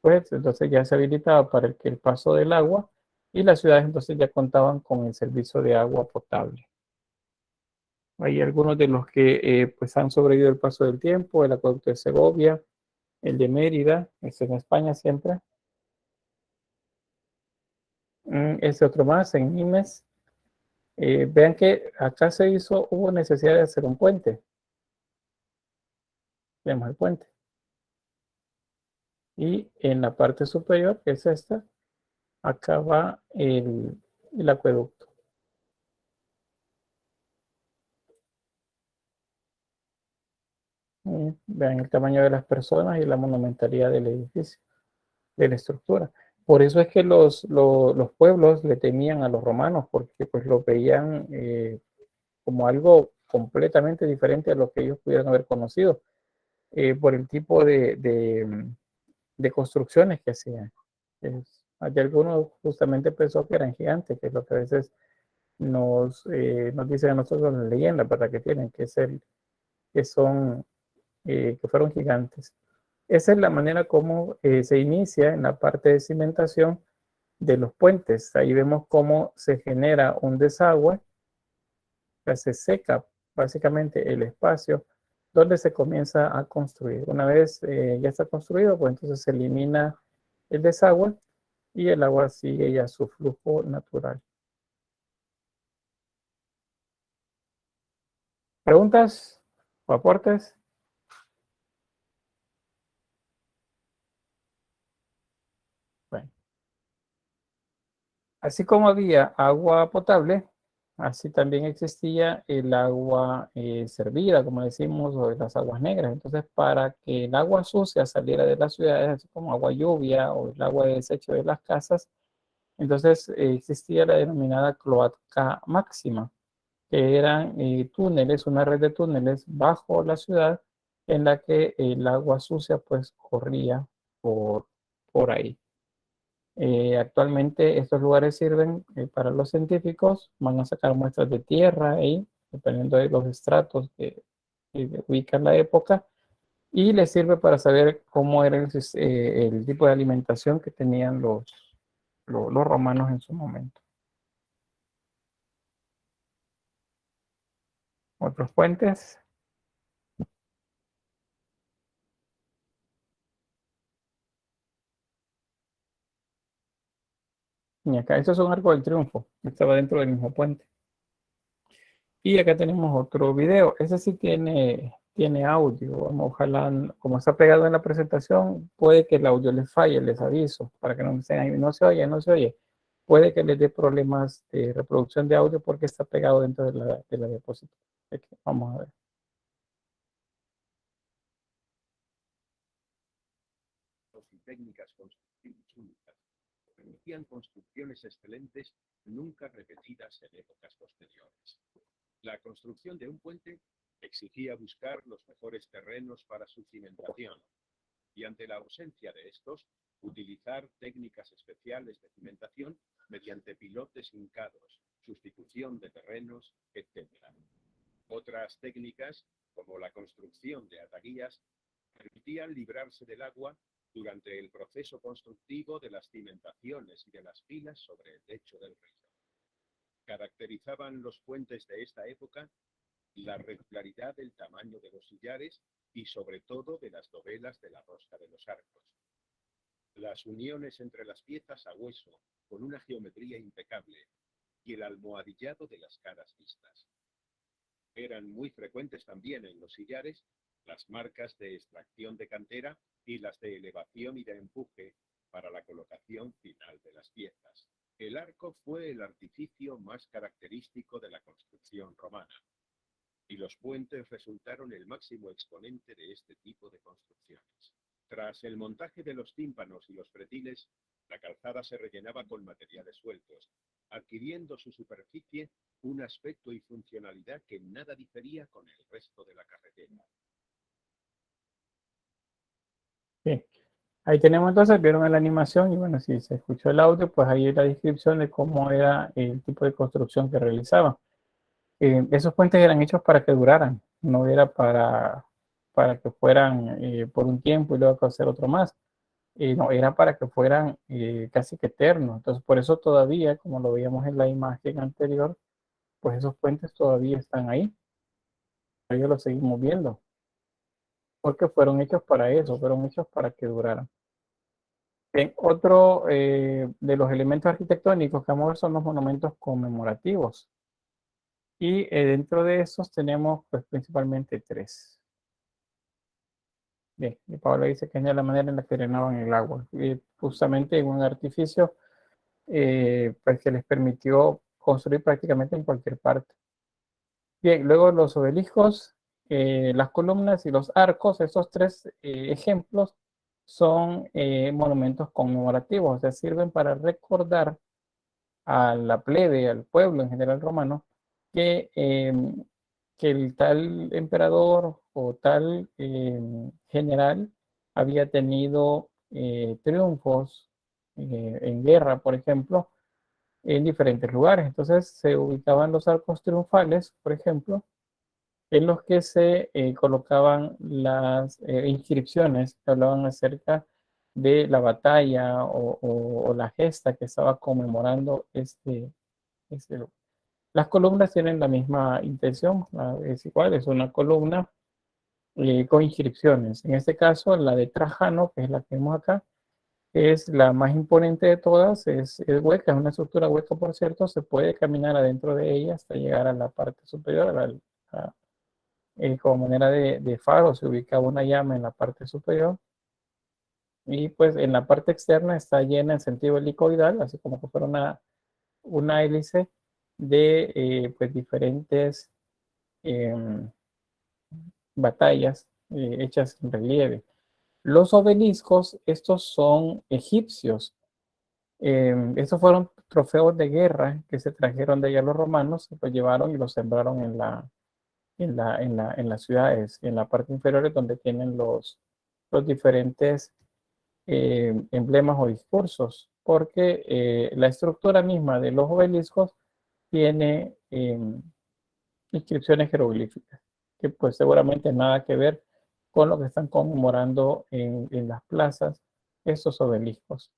pues entonces ya se habilitaba para el paso del agua y las ciudades entonces ya contaban con el servicio de agua potable. Hay algunos de los que pues han sobrevivido el paso del tiempo, el acueducto de Segovia, el de Mérida, es en España siempre. Este otro más en Nimes. Vean que acá hubo necesidad de hacer un puente. Vemos el puente. Y en la parte superior, que es esta, acá va el acueducto. Vean el tamaño de las personas y la monumentalidad del edificio, de la estructura. Por eso es que los pueblos le temían a los romanos, porque pues lo veían como algo completamente diferente a lo que ellos pudieran haber conocido, por el tipo de construcciones que hacían. Hay algunos justamente pensó que eran gigantes, que es lo que a veces nos dicen a nosotros las leyendas, ¿verdad? Que tienen, que son, que fueron gigantes. Esa es la manera como se inicia en la parte de cimentación de los puentes. Ahí vemos cómo se genera un desagüe, se seca básicamente el espacio donde se comienza a construir. Una vez ya está construido, pues entonces se elimina el desagüe y el agua sigue ya su flujo natural. ¿Preguntas o aportes? Bueno, así como había agua potable, así también existía el agua servida, como decimos, o las aguas negras. Entonces, para que el agua sucia saliera de las ciudades, así como agua lluvia o el agua de desecho de las casas, entonces existía la denominada cloaca máxima, que eran túneles, una red de túneles bajo la ciudad en la que el agua sucia pues corría por, por ahí. Actualmente estos lugares sirven para los científicos, van a sacar muestras de tierra ahí, dependiendo de los estratos que ubican la época, y les sirve para saber cómo era el tipo de alimentación que tenían los romanos en su momento. Otros puentes, y acá, estos son Arco del Triunfo, estaba dentro del mismo puente. Y acá tenemos otro video. Ese sí tiene audio. Ojalá, como está pegado en la presentación, puede que el audio les falle, les aviso, para que no me estén ahí, no se oye, no se oye. Puede que les dé problemas de reproducción de audio porque está pegado dentro de la diapositiva. Vamos a ver. Y técnicas constructivas únicas permitían construcciones excelentes nunca repetidas en épocas posteriores. La construcción de un puente exigía buscar los mejores terrenos para su cimentación y ante la ausencia de estos, utilizar técnicas especiales de cimentación mediante pilotes hincados, sustitución de terrenos, etc. Otras técnicas, como la construcción de ataguías, permitían librarse del agua durante el proceso constructivo de las cimentaciones y de las pilas sobre el lecho del río. Caracterizaban los puentes de esta época la regularidad del tamaño de los sillares y sobre todo de las dovelas de la rosca de los arcos. Las uniones entre las piezas a hueso, con una geometría impecable, y el almohadillado de las caras vistas. Eran muy frecuentes también en los sillares las marcas de extracción de cantera y las de elevación y de empuje para la colocación final de las piezas. El arco fue el artificio más característico de la construcción romana, y los puentes resultaron el máximo exponente de este tipo de construcciones. Tras el montaje de los tímpanos y los pretiles, la calzada se rellenaba con materiales sueltos, adquiriendo su superficie un aspecto y funcionalidad que nada difería con el resto de la carretera. Sí. Ahí tenemos entonces, vieron en la animación y bueno, si se escuchó el audio, pues ahí la descripción de cómo era el tipo de construcción que realizaban. Esos puentes eran hechos para que duraran, no era para que fueran por un tiempo y luego hacer otro más. No, era para que fueran casi que eternos. Entonces, por eso todavía, como lo veíamos en la imagen anterior, pues esos puentes todavía están ahí. Todavía los seguimos viendo, porque fueron hechos para eso, fueron hechos para que duraran. Bien, otro de los elementos arquitectónicos que vamos a ver son los monumentos conmemorativos. Y dentro de esos tenemos pues, principalmente tres. Bien, y Pablo dice que es la manera en la que drenaban el agua. Y justamente un artificio pues, que les permitió construir prácticamente en cualquier parte. Bien, luego los obeliscos, las columnas y los arcos, estos tres ejemplos son monumentos conmemorativos, o sea, sirven para recordar a la plebe, al pueblo en general romano, que el tal emperador o tal general había tenido triunfos en guerra, por ejemplo, en diferentes lugares. Entonces se ubicaban los arcos triunfales, por ejemplo, en los que se colocaban las inscripciones que hablaban acerca de la batalla o la gesta que estaba conmemorando este lugar. Las columnas tienen la misma intención, es igual, es una columna con inscripciones. En este caso, la de Trajano, que es la que vemos acá, es la más imponente de todas, es hueca, es una estructura hueca, por cierto, se puede caminar adentro de ella hasta llegar a la parte superior, como manera de faro, se ubicaba una llama en la parte superior, y pues en la parte externa está llena en sentido helicoidal, así como que fuera una hélice de pues diferentes em, batallas hechas en relieve. Los obeliscos, estos son egipcios. Estos fueron trofeos de guerra que se trajeron de allá los romanos, se los llevaron y los sembraron en las ciudades, en la parte inferior es donde tienen los diferentes emblemas o discursos, porque la estructura misma de los obeliscos tiene inscripciones jeroglíficas, que pues seguramente nada que ver con lo que están conmemorando en las plazas estos obeliscos.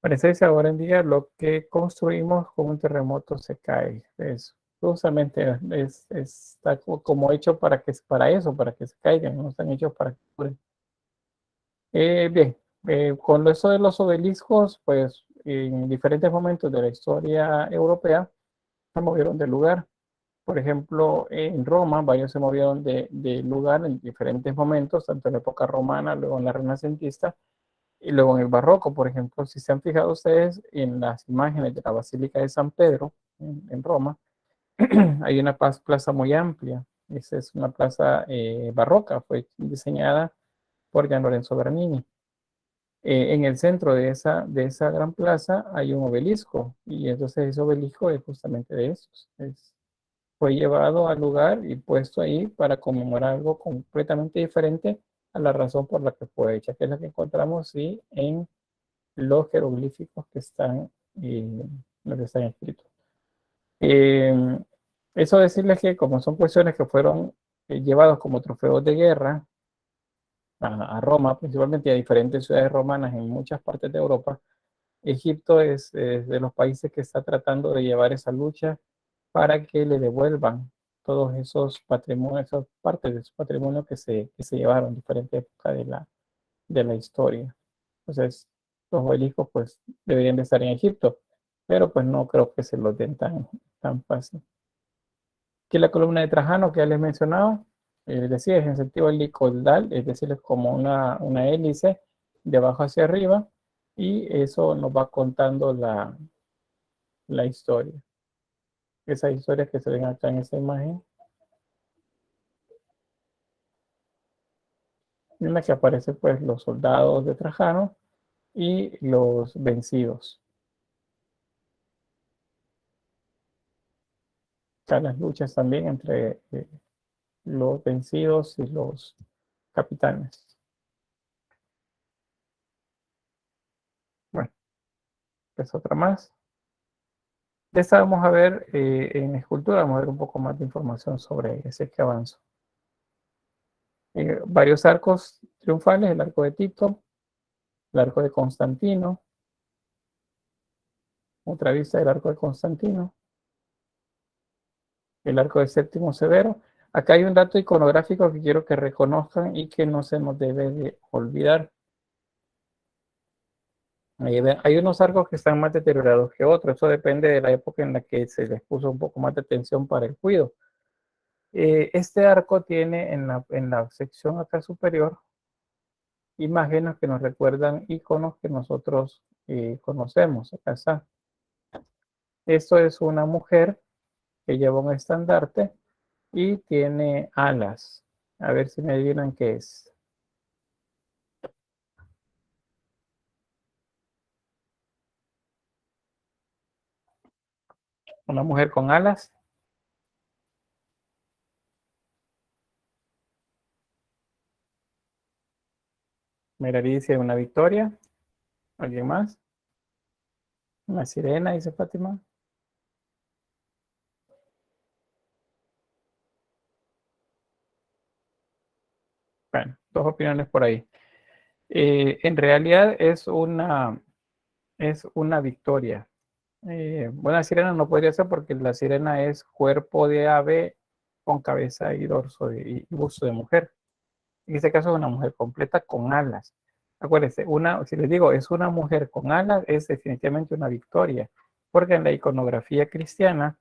Parece que ahora en día lo que construimos con un terremoto se cae. Es justamente está como hecho para eso, para que se caigan, no están hechos para que duren. Bien, con eso de los obeliscos, pues en diferentes momentos de la historia europea se movieron de lugar. Por ejemplo, en Roma, varios se movieron de lugar en diferentes momentos, tanto en la época romana, luego en la renacentista y luego en el barroco. Por ejemplo, si se han fijado ustedes en las imágenes de la Basílica de San Pedro en Roma, hay una plaza muy amplia. Esa es una plaza barroca, fue diseñada por Gian Lorenzo Bernini. En el centro de esa gran plaza hay un obelisco y entonces ese obelisco es justamente de esos. Fue llevado al lugar y puesto ahí para conmemorar algo completamente diferente a la razón por la que fue hecha, que es la que encontramos sí, en los jeroglíficos que están escritos. Eso decirles que como son cuestiones que fueron llevados como trofeos de guerra a Roma, principalmente a diferentes ciudades romanas en muchas partes de Europa, Egipto es de los países que está tratando de llevar esa lucha para que le devuelvan todos esos patrimonios, esas partes de su patrimonio que se llevaron en diferentes épocas de la historia. Entonces, los obeliscos pues deberían de estar en Egipto, pero pues no creo que se los den tan fácil. Aquí la columna de Trajano que ya les mencionaba, decía, es en sentido helicoidal, es decir, es como una hélice de abajo hacia arriba, y eso nos va contando la historia. Esas historias que se ven acá en esa imagen, en la que aparecen pues los soldados de Trajano y los vencidos. Acá las luchas también entre los vencidos y los capitanes. Bueno, es otra más. De esta vamos a ver en escultura, vamos a ver un poco más de información sobre ese que avanzo. Varios arcos triunfales, el arco de Tito, el arco de Constantino, otra vista del arco de Constantino, el arco de Séptimo Severo. Acá hay un dato iconográfico que quiero que reconozcan y que no se nos debe de olvidar. Hay unos arcos que están más deteriorados que otros, eso depende de la época en la que se les puso un poco más de atención para el cuidado. Este arco tiene en la sección acá superior imágenes que nos recuerdan iconos que nosotros conocemos. Acá está. Esto es una mujer que lleva un estandarte y tiene alas. A ver si me adivinan qué es. Una mujer con alas. Merari dice una victoria. ¿Alguien más? Una sirena, dice Fátima. Bueno, dos opiniones por ahí. En realidad es una victoria. Bueno, sirena no podría ser porque la sirena es cuerpo de ave con cabeza y dorso y busto de mujer. En este caso es una mujer completa con alas. Acuérdense, si les digo es una mujer con alas, es definitivamente una victoria, porque en la iconografía cristiana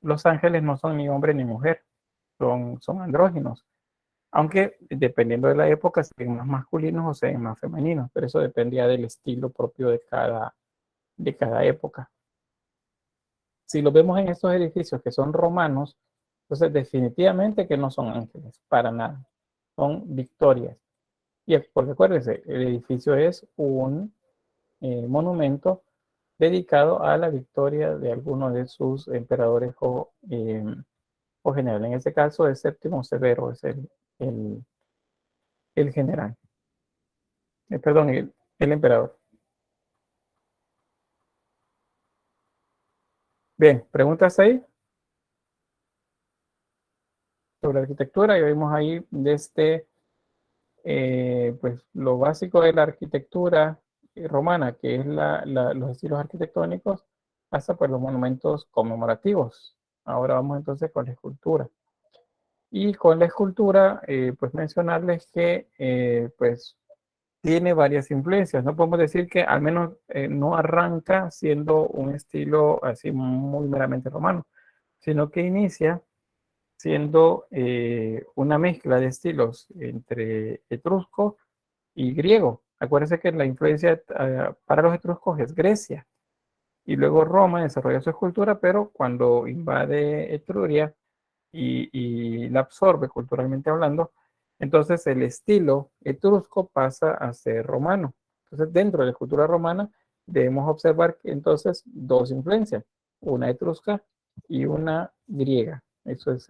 los ángeles no son ni hombre ni mujer, son andróginos. Aunque dependiendo de la época, sean más masculinos o sean más femeninos, pero eso dependía del estilo propio de cada época. Si lo vemos en estos edificios que son romanos, entonces definitivamente que no son ángeles, para nada, son victorias. Y porque acuérdense, el edificio es un monumento dedicado a la victoria de alguno de sus emperadores o generales. En este caso es Séptimo Severo, es el general. Perdón, el emperador. Bien, preguntas ahí sobre arquitectura. Ya vimos ahí desde pues lo básico de la arquitectura romana, que es los estilos arquitectónicos, hasta pues los monumentos conmemorativos. Ahora vamos entonces con la escultura. Y con la escultura, pues mencionarles que pues tiene varias influencias. No podemos decir que al menos no arranca siendo un estilo así muy meramente romano, sino que inicia siendo una mezcla de estilos entre etrusco y griego. Acuérdense que la influencia para los etruscos es Grecia. Y luego Roma desarrolla su escultura, pero cuando invade Etruria y la absorbe culturalmente hablando, entonces el estilo etrusco pasa a ser romano. Entonces, dentro de la escultura romana, debemos observar que entonces dos influencias, una etrusca y una griega. Eso es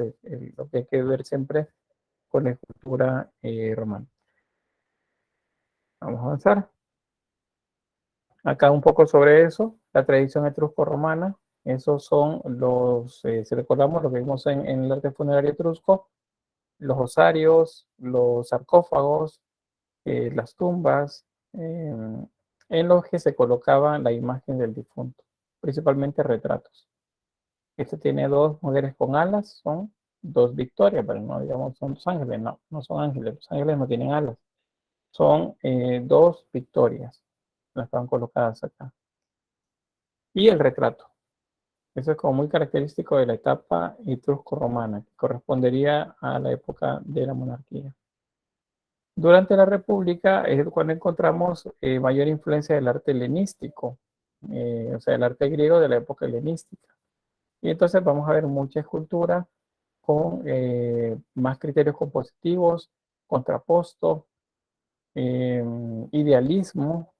lo que hay que ver siempre con la escultura romana. Vamos a avanzar. Acá un poco sobre eso, la tradición etrusco-romana. Esos son si recordamos, lo que vimos en el arte funerario etrusco, los osarios, los sarcófagos, las tumbas, en los que se colocaba la imagen del difunto, principalmente retratos. Este tiene dos mujeres con alas, son dos victorias, pero no digamos son dos ángeles, no son ángeles, los ángeles no tienen alas, son dos victorias, las están colocadas acá. Y el retrato. Eso es como muy característico de la etapa etrusco-romana, que correspondería a la época de la monarquía. Durante la República es cuando encontramos mayor influencia del arte helenístico, o sea, el arte griego de la época helenística. Y entonces vamos a ver mucha escultura con más criterios compositivos, contraposto, idealismo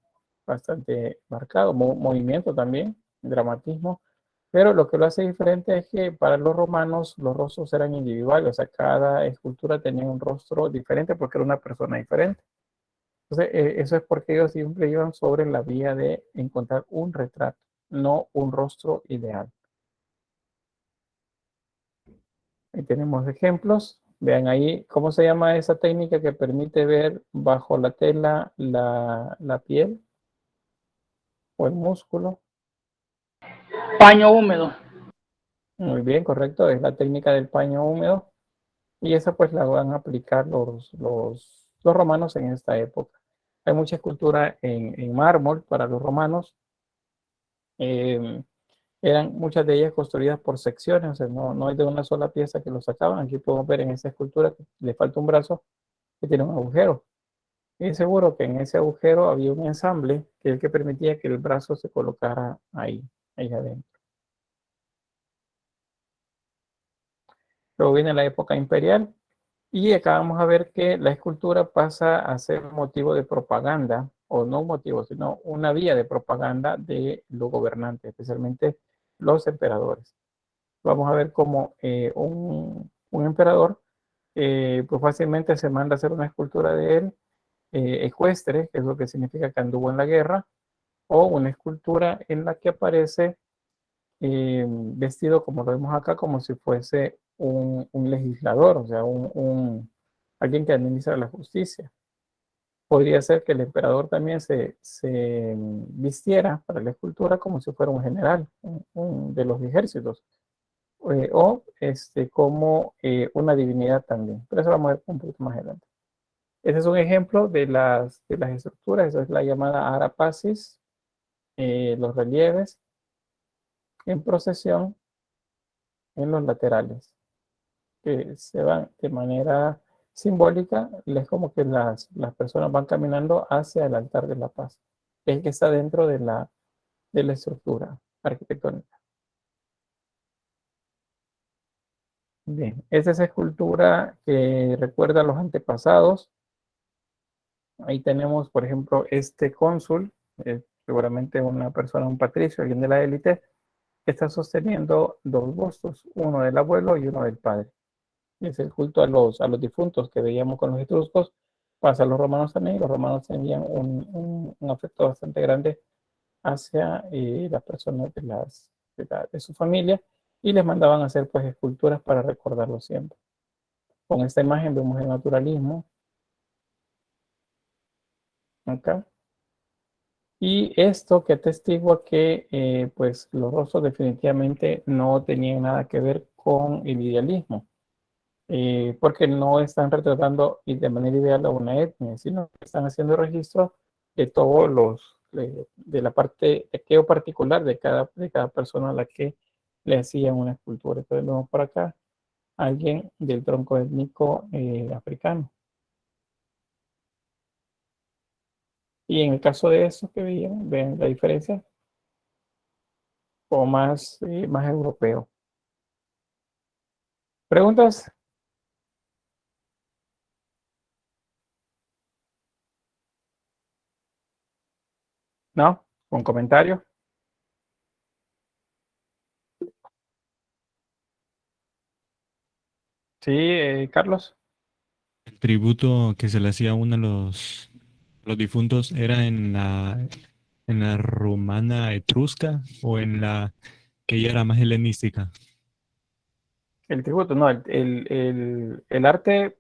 bastante marcado, movimiento también, dramatismo. Pero lo que lo hace diferente es que para los romanos los rostros eran individuales, o sea, cada escultura tenía un rostro diferente porque era una persona diferente. Entonces, eso es porque ellos siempre iban sobre la vía de encontrar un retrato, no un rostro ideal. Ahí tenemos ejemplos. Vean ahí cómo se llama esa técnica que permite ver bajo la tela la piel o el músculo. Paño húmedo. Muy bien, correcto. Es la técnica del paño húmedo. Y esa pues la van a aplicar los romanos en esta época. Hay mucha escultura en mármol para los romanos. Eran muchas de ellas construidas por secciones, o sea, no es de una sola pieza que lo sacaban. Aquí podemos ver en esa escultura que le falta un brazo que tiene un agujero. Y seguro que en ese agujero había un ensamble que es el que permitía que el brazo se colocara ahí adentro. Luego viene la época imperial y acá vamos a ver que la escultura pasa a ser motivo de propaganda, o no un motivo, sino una vía de propaganda de los gobernantes, especialmente los emperadores. vamos a ver cómo un emperador pues fácilmente se manda a hacer una escultura de él ecuestre, que es lo que significa que anduvo en la guerra, o una escultura en la que aparece vestido, como lo vemos acá, como si fuese un legislador, o sea, alguien que administra la justicia. Podría ser que el emperador también se vistiera para la escultura como si fuera un general de los ejércitos, o como una divinidad también. Pero eso vamos a ver un poquito más adelante. Este es un ejemplo de las estructuras, esa es la llamada arapacis, los relieves en procesión en los laterales, que se van de manera simbólica, es como que las personas van caminando hacia el altar de la paz, que es el que está dentro de la estructura arquitectónica. Bien, esta es escultura que recuerda a los antepasados. Ahí tenemos, por ejemplo, este cónsul, seguramente una persona, un patricio, alguien de la élite, que está sosteniendo dos bustos, uno del abuelo y uno del padre. Es el culto a los difuntos que veíamos con los etruscos, pasa a los romanos también, y los romanos tenían un afecto bastante grande hacia las personas de su familia, y les mandaban a hacer pues esculturas para recordarlo siempre. Con esta imagen vemos el naturalismo acá. Y esto que atestigua que pues los rostros definitivamente no tenían nada que ver con el idealismo, porque no están retratando de manera ideal a una etnia, sino que están haciendo registro de todos de la parte de particular de cada persona a la que le hacían una escultura. Entonces vemos por acá alguien del tronco étnico africano. Y en el caso de estos que veían, ven la diferencia, o más europeo. ¿Preguntas? ¿No? ¿Con comentario? Sí, Carlos. El tributo que se le hacía aún a los difuntos era en la romana etrusca o en la que ya era más helenística. El tributo, no, el arte,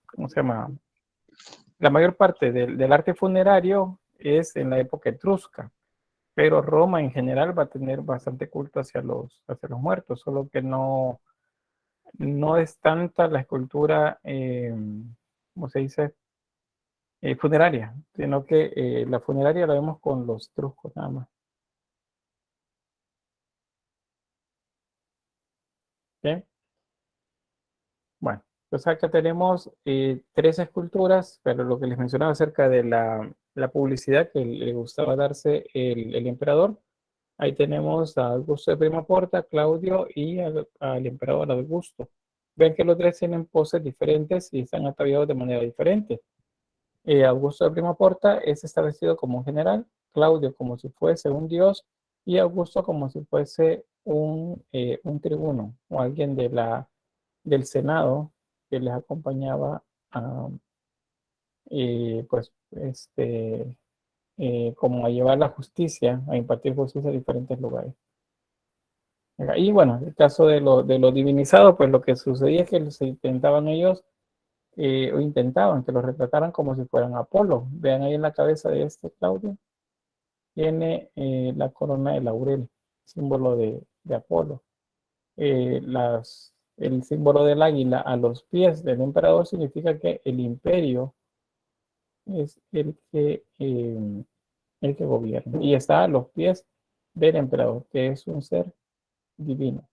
¿cómo se llama? La mayor parte del arte funerario es en la época etrusca, pero Roma en general va a tener bastante culto hacia los muertos, solo que no es tanta la escultura, ¿cómo se dice? Funeraria, sino que la funeraria la vemos con los etruscos nada más. ¿Bien? Bueno, pues acá tenemos tres esculturas, pero lo que les mencionaba acerca de la publicidad que le gustaba darse el emperador, ahí tenemos a Augusto de Prima Porta, Claudio y al emperador Augusto. Ven que los tres tienen poses diferentes y están ataviados de manera diferente. Augusto de Prima Porta está vestido como un general, Claudio como si fuese un dios y Augusto como si fuese un tribuno o alguien del Senado que les acompañaba a, pues, como a llevar la justicia, a impartir justicia a diferentes lugares. Y bueno, en el caso de lo divinizado, pues lo que sucedía es que se intentaban ellos, o intentaban que lo retrataran como si fueran Apolo. Vean ahí en la cabeza de este Claudio, tiene la corona de laurel, símbolo de Apolo. El símbolo del águila a los pies del emperador significa que el imperio es el que gobierna. Y está a los pies del emperador, que es un ser divino.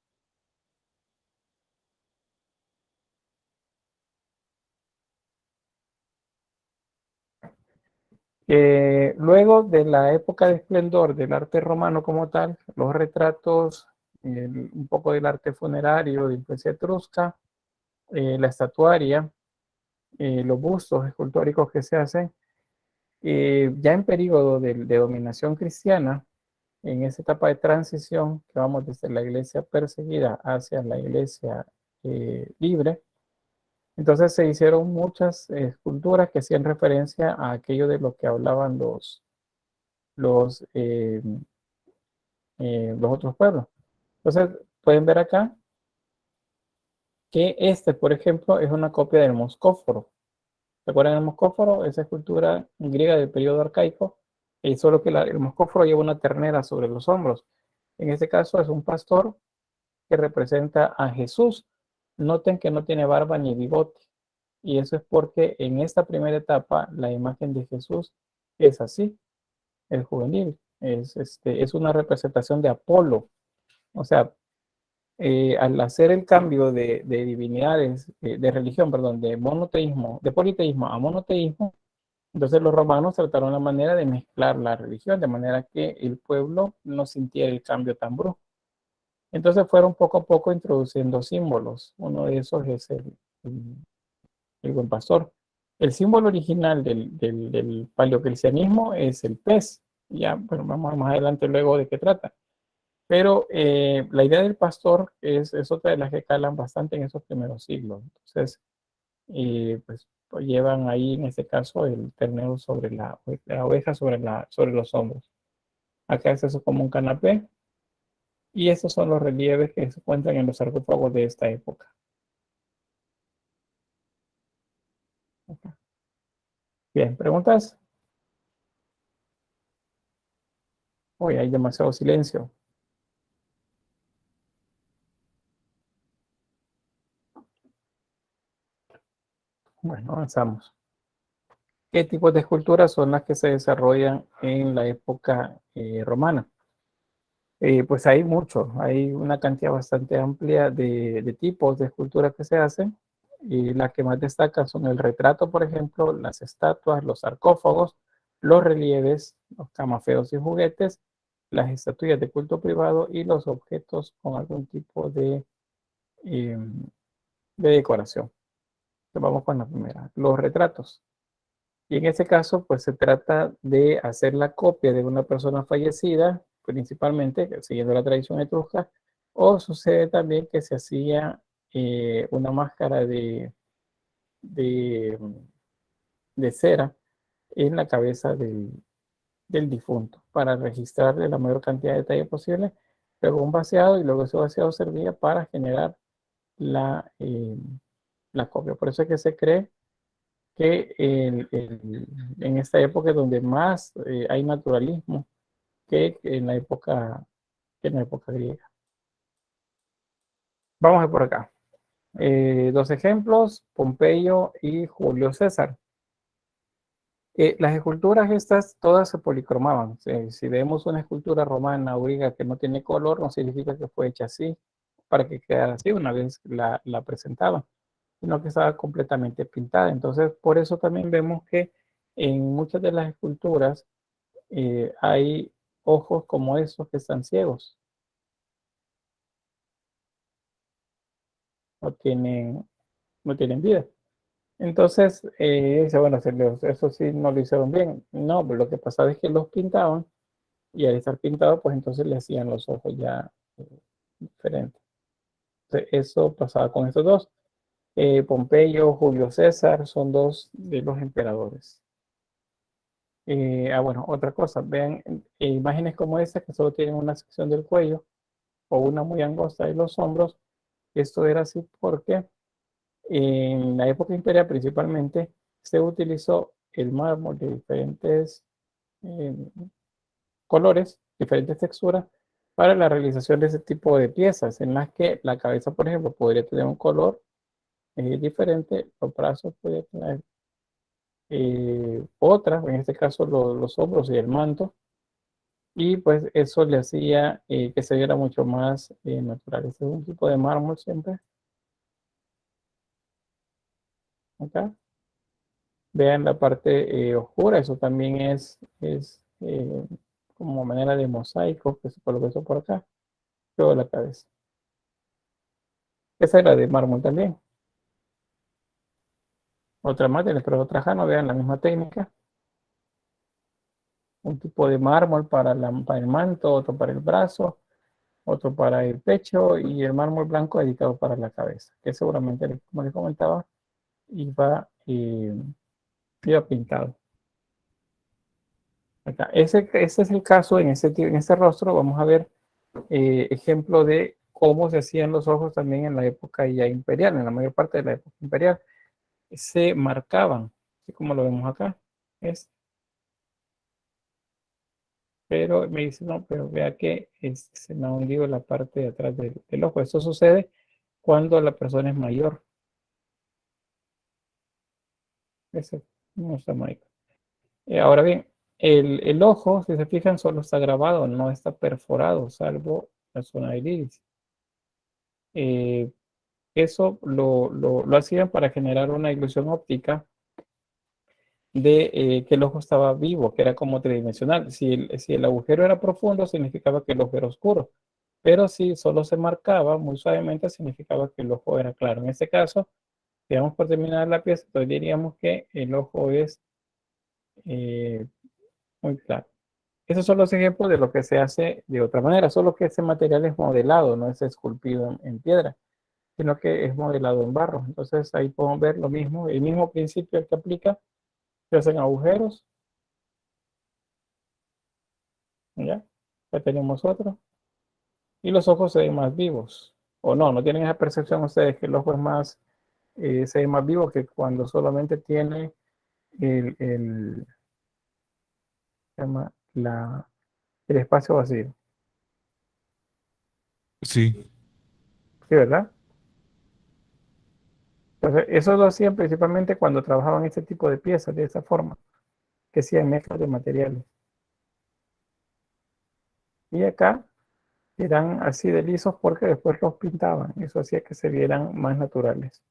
Luego de la época de esplendor del arte romano como tal, los retratos, un poco del arte funerario de influencia etrusca, la estatuaria, los bustos escultóricos que se hacen, ya en periodo de dominación cristiana, en esa etapa de transición, que vamos desde la iglesia perseguida hacia la iglesia libre, entonces se hicieron muchas esculturas que hacían referencia a aquello de lo que hablaban los, los otros pueblos. Entonces pueden ver acá que este, por ejemplo, es una copia del moscóforo. ¿Se acuerdan del moscóforo? Esa escultura griega del periodo arcaico, solo que el moscóforo lleva una ternera sobre los hombros. En este caso es un pastor que representa a Jesús. Noten que no tiene barba ni bigote. Y eso es porque en esta primera etapa la imagen de Jesús es así, el juvenil. Es una representación de Apolo. O sea, al hacer el cambio de divinidades, de religión, perdón, de monoteísmo, de politeísmo a monoteísmo, entonces los romanos trataron la manera de mezclar la religión, de manera que el pueblo no sintiera el cambio tan brusco. Entonces fueron poco a poco introduciendo símbolos. Uno de esos es el buen pastor. El símbolo original del paleocristianismo es el pez. Ya, bueno, vamos más adelante luego de qué trata. Pero la idea del pastor es otra de las que calan bastante en esos primeros siglos. Entonces, pues llevan ahí en este caso el ternero sobre la oveja sobre los hombros. Acá es eso como un canapé. Y estos son los relieves que se encuentran en los sarcófagos de esta época. Acá. Bien, ¿preguntas? Hoy hay demasiado silencio. Bueno, avanzamos. ¿Qué tipos de esculturas son las que se desarrollan en la época romana? Pues hay mucho, hay una cantidad bastante amplia de tipos de esculturas que se hacen. Y las que más destacan son el retrato, por ejemplo, las estatuas, los sarcófagos, los relieves, los camafeos y juguetes, las estatuillas de culto privado y los objetos con algún tipo eh, de decoración. Entonces vamos con la primera, los retratos. Y en este caso, pues se trata de hacer la copia de una persona fallecida, principalmente siguiendo la tradición etrusca, o sucede también que se hacía una máscara de, de cera en la cabeza del difunto para registrarle la mayor cantidad de detalle posible, luego un vaciado y luego ese vaciado servía para generar la copia. Por eso es que se cree que en esta época es donde más hay naturalismo que en la época griega. Vamos a ver por acá. Dos ejemplos, Pompeyo y Julio César. Las esculturas estas todas se policromaban. Si vemos una escultura romana o griega que no tiene color, no significa que fue hecha así, para que quedara así una vez la presentaban, sino que estaba completamente pintada. Entonces, por eso también vemos que en muchas de las esculturas hay ojos como esos que están ciegos, no tienen, no tienen vida. Entonces, dice, bueno, eso sí no lo hicieron bien. No, pero lo que pasaba es que los pintaban y al estar pintados, pues entonces le hacían los ojos ya diferentes. Entonces, eso pasaba con estos dos. Pompeyo, Julio César son dos de los emperadores. Bueno, otra cosa, vean imágenes como esta que solo tienen una sección del cuello o una muy angosta de los hombros. Esto era así porque en la época imperial principalmente se utilizó el mármol de diferentes eh, colores, diferentes texturas, para la realización de ese tipo de piezas, en las que la cabeza, por ejemplo, podría tener un color diferente, los brazos podrían tener otra, en este caso los hombros y el manto, y pues eso le hacía que se viera mucho más natural. Este es un tipo de mármol siempre. Acá. Vean la parte oscura, eso también es como manera de mosaico que se colocó eso por acá, toda la cabeza. Esa era de mármol también. Otra más del Emperador Trajano, vean la misma técnica. un tipo de mármol para el manto, otro para el brazo, otro para el pecho y el mármol blanco dedicado para la cabeza, que seguramente, como les comentaba, iba pintado. Acá. Ese es el caso en ese rostro. Vamos a ver ejemplo de cómo se hacían los ojos también en la época ya imperial, en la mayor parte de la época imperial. Se marcaban, así como lo vemos acá. Pero me dice, no, pero vea que se me ha hundido la parte de atrás del ojo. Eso sucede cuando la persona es mayor. Ese no está mal. Ahora bien, el ojo, si se fijan, solo está grabado, no está perforado, salvo la zona del iris. Eso lo hacían para generar una ilusión óptica de que el ojo estaba vivo, que era como tridimensional. Si el agujero era profundo, significaba que el ojo era oscuro. Pero si solo se marcaba muy suavemente, significaba que el ojo era claro. En este caso, digamos por terminar la pieza, entonces diríamos que el ojo es muy claro. Esos son los ejemplos de lo que se hace de otra manera, solo que ese material es modelado, no es esculpido en piedra, sino que es modelado en barro. Entonces ahí podemos ver lo mismo, el mismo principio que aplica, se hacen agujeros, ¿ya? Ya tenemos otro. Y los ojos se ven más vivos. O no tienen esa percepción ustedes que el ojo es más, se ve más vivo que cuando solamente tiene se llama el espacio vacío. Sí, ¿Sí, verdad? Entonces, eso lo hacían principalmente cuando trabajaban este tipo de piezas, de esa forma, que hacían mezclas de materiales. Y acá eran así de lisos porque después los pintaban. Eso hacía que se vieran más naturales.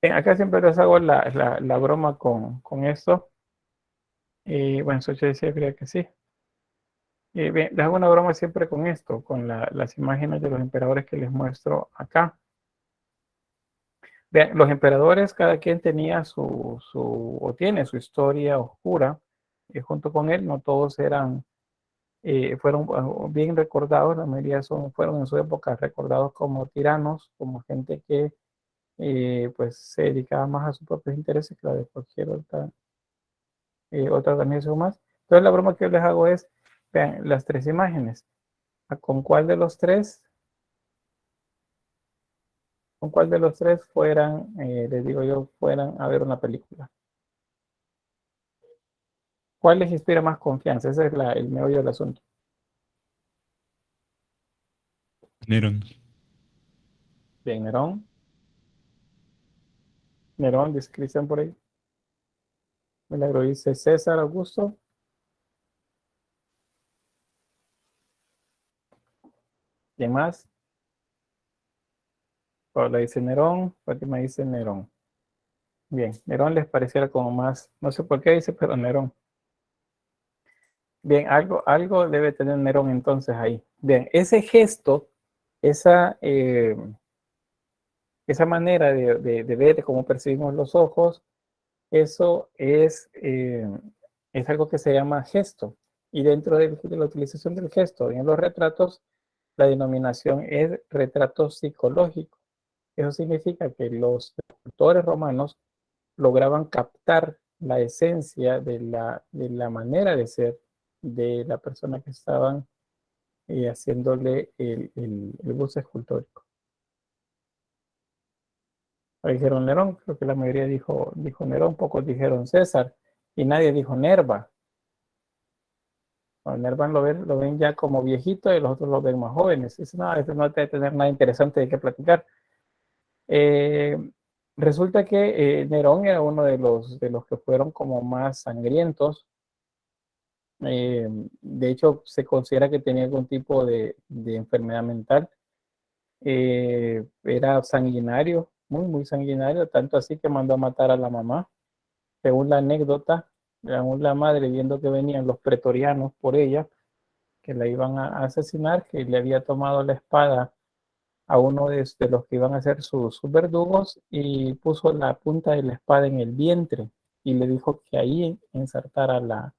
Acá siempre les hago la broma con esto. Bueno, Sochi decía, creo que sí. Bien, les hago una broma siempre con esto, con las imágenes de los emperadores que les muestro acá. Vean, los emperadores, cada quien tenía o tiene su historia oscura junto con él. No todos fueron bien recordados, la mayoría fueron en su época recordados como tiranos, como gente que pues se dedicaba más a sus propios intereses que la de cualquier otra organización más. Entonces la broma que yo les hago es, vean, las tres imágenes. ¿Con cuál de los tres? ¿Con cuál de los tres les digo yo, fueran a ver una película? ¿Cuál les inspira más confianza? Ese es el meollo del asunto. Nerón. Bien, Nerón. Nerón, dice Cristian por ahí. Milagro dice César Augusto. ¿Quién más? Paula dice Nerón. Fátima dice Nerón. Bien, Nerón les pareciera como más, no sé por qué dice, pero Nerón. Bien, algo debe tener Nerón entonces ahí. Bien, ese gesto, esa manera de ver cómo percibimos los ojos, eso es algo que se llama gesto. Y dentro de la utilización del gesto en los retratos, la denominación es retrato psicológico. Eso significa que los escultores romanos lograban captar la esencia de la manera de ser de la persona que estaban haciéndole el busto escultórico. Ahí dijeron Nerón, creo que la mayoría dijo Nerón, pocos dijeron César y nadie dijo Nerva. Bueno, Nerva lo ven ya como viejito y los otros lo ven más jóvenes. Dicen, no, este no debe tener nada interesante de qué platicar. Resulta que Nerón era uno de los que fueron como más sangrientos. De hecho, se considera que tenía algún tipo de enfermedad mental. Era sanguinario, muy, muy sanguinario, tanto así que mandó a matar a la mamá. Según la anécdota, según la madre, viendo que venían los pretorianos por ella, que la iban a asesinar, que le había tomado la espada a uno de los que iban a ser sus verdugos y puso la punta de la espada en el vientre y le dijo que ahí insertara la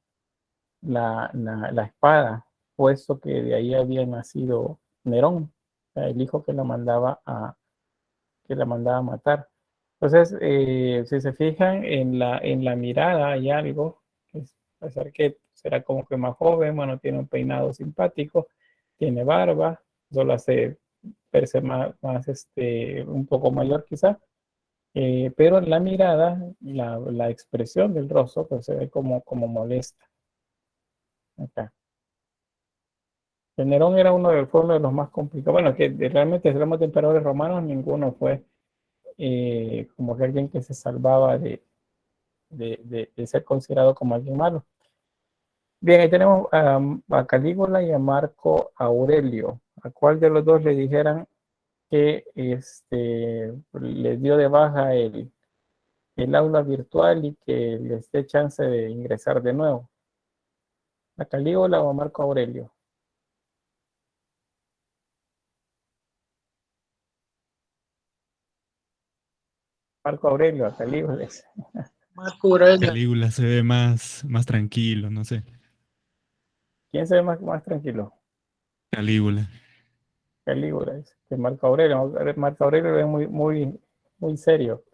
espada, puesto que de ahí había nacido Nerón, o sea, el hijo que la mandaba a matar. Entonces, si se fijan en la mirada hay algo, a pesar que será como que más joven, bueno, tiene un peinado simpático, tiene barba, solo hace verse un poco mayor quizá, pero en la mirada, la expresión del rostro, pues se ve como molesta. Acá. El Nerón era fue uno de los más complicados. Bueno, que realmente si hablamos de emperadores romanos, ninguno fue como que alguien que se salvaba de ser considerado como alguien malo. Bien, ahí tenemos a Calígula y a Marco Aurelio. ¿A cuál de los dos le dijeran que le dio de baja el aula virtual y que les dé chance de ingresar de nuevo? ¿A Calígula o a Marco Aurelio? Marco Aurelio, a Calígula. Marco Aurelio. Calígula se ve más tranquilo, no sé. ¿Quién se ve más tranquilo? Calígula. Calígula, dice, que Marco Aurelio. Marco Aurelio es muy serio.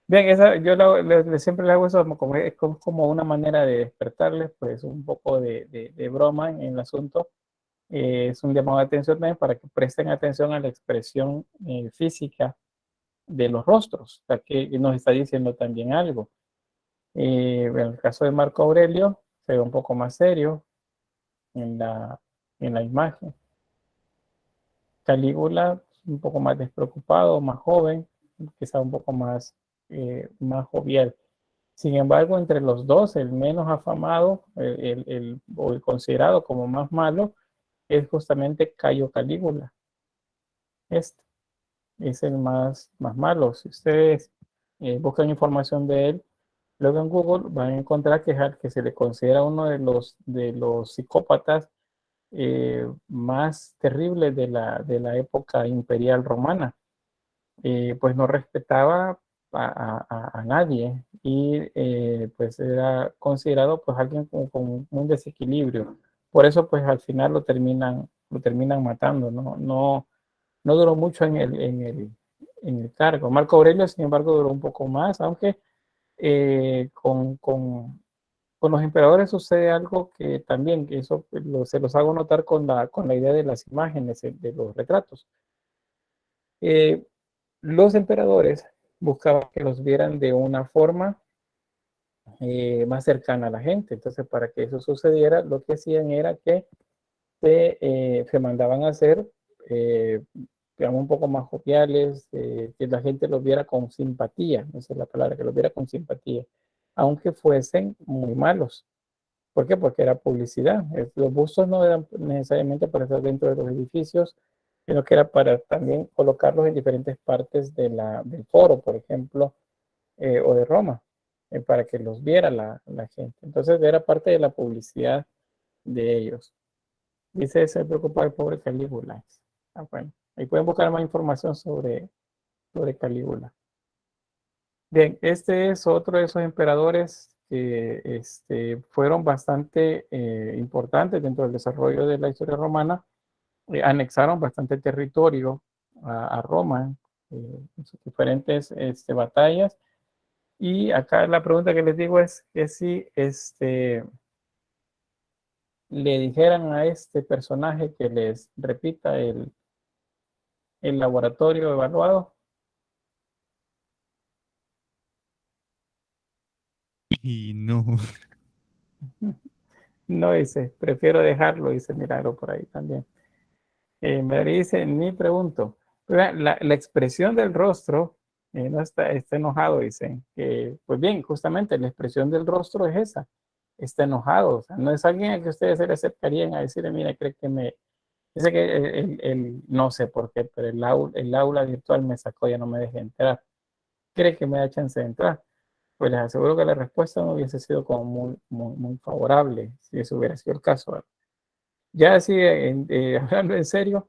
Bien, yo siempre le hago eso es como una manera de despertarles, pues un poco de broma en el asunto. Es un llamado de atención también para que presten atención a la expresión física de los rostros, o sea, que nos está diciendo también algo. En el caso de Marco Aurelio, se ve un poco más serio en la imagen. Calígula, un poco más despreocupado, más joven, quizá un poco más jovial. Sin embargo, entre los dos, el menos afamado o el considerado como más malo es justamente Cayo Calígula. Este es el más malo. Si ustedes buscan información de él, luego en Google van a encontrar que es al que se le considera uno de los psicópatas más terribles de la época imperial romana. Pues no respetaba a nadie y pues era considerado pues alguien con un desequilibrio. Por eso pues al final lo terminan matando, no duró mucho en el cargo. Marco Aurelio, sin embargo, duró un poco más, aunque con los emperadores sucede algo que también, que eso se los hago notar con la idea de las imágenes, de los retratos. Los emperadores buscaban que los vieran de una forma más cercana a la gente. Entonces, para que eso sucediera, lo que hacían era que se mandaban a hacer, digamos, un poco más joviales, que la gente los viera con simpatía, esa es la palabra, que los viera con simpatía, aunque fuesen muy malos. ¿Por qué? Porque era publicidad. Los bustos no eran necesariamente para estar dentro de los edificios, sino que era para también colocarlos en diferentes partes del foro, por ejemplo, o de Roma, para que los viera la gente. Entonces era parte de la publicidad de ellos. Dice, se preocupa el pobre Calígula. Bueno, ahí pueden buscar más información sobre Calígula. Bien, este es otro de esos emperadores que fueron bastante importantes dentro del desarrollo de la historia romana. Anexaron bastante territorio a Roma en sus diferentes batallas. Y acá la pregunta que les digo es que si le dijeran a este personaje que les repita el laboratorio evaluado. Y no. No, dice, prefiero dejarlo, dice Milagro por ahí también. Me dice, ni pregunto. La expresión del rostro no está enojado, dicen. Pues bien, justamente la expresión del rostro es esa. Está enojado. O sea, no es alguien a que ustedes se le acercarían a decirle, mira, cree que dice que no sé por qué, pero el aula virtual me sacó, ya no me deja entrar. ¿Cree que me da chance de entrar? Pues les aseguro que la respuesta no hubiese sido como muy favorable si eso hubiera sido el caso. Ya así, hablando en serio,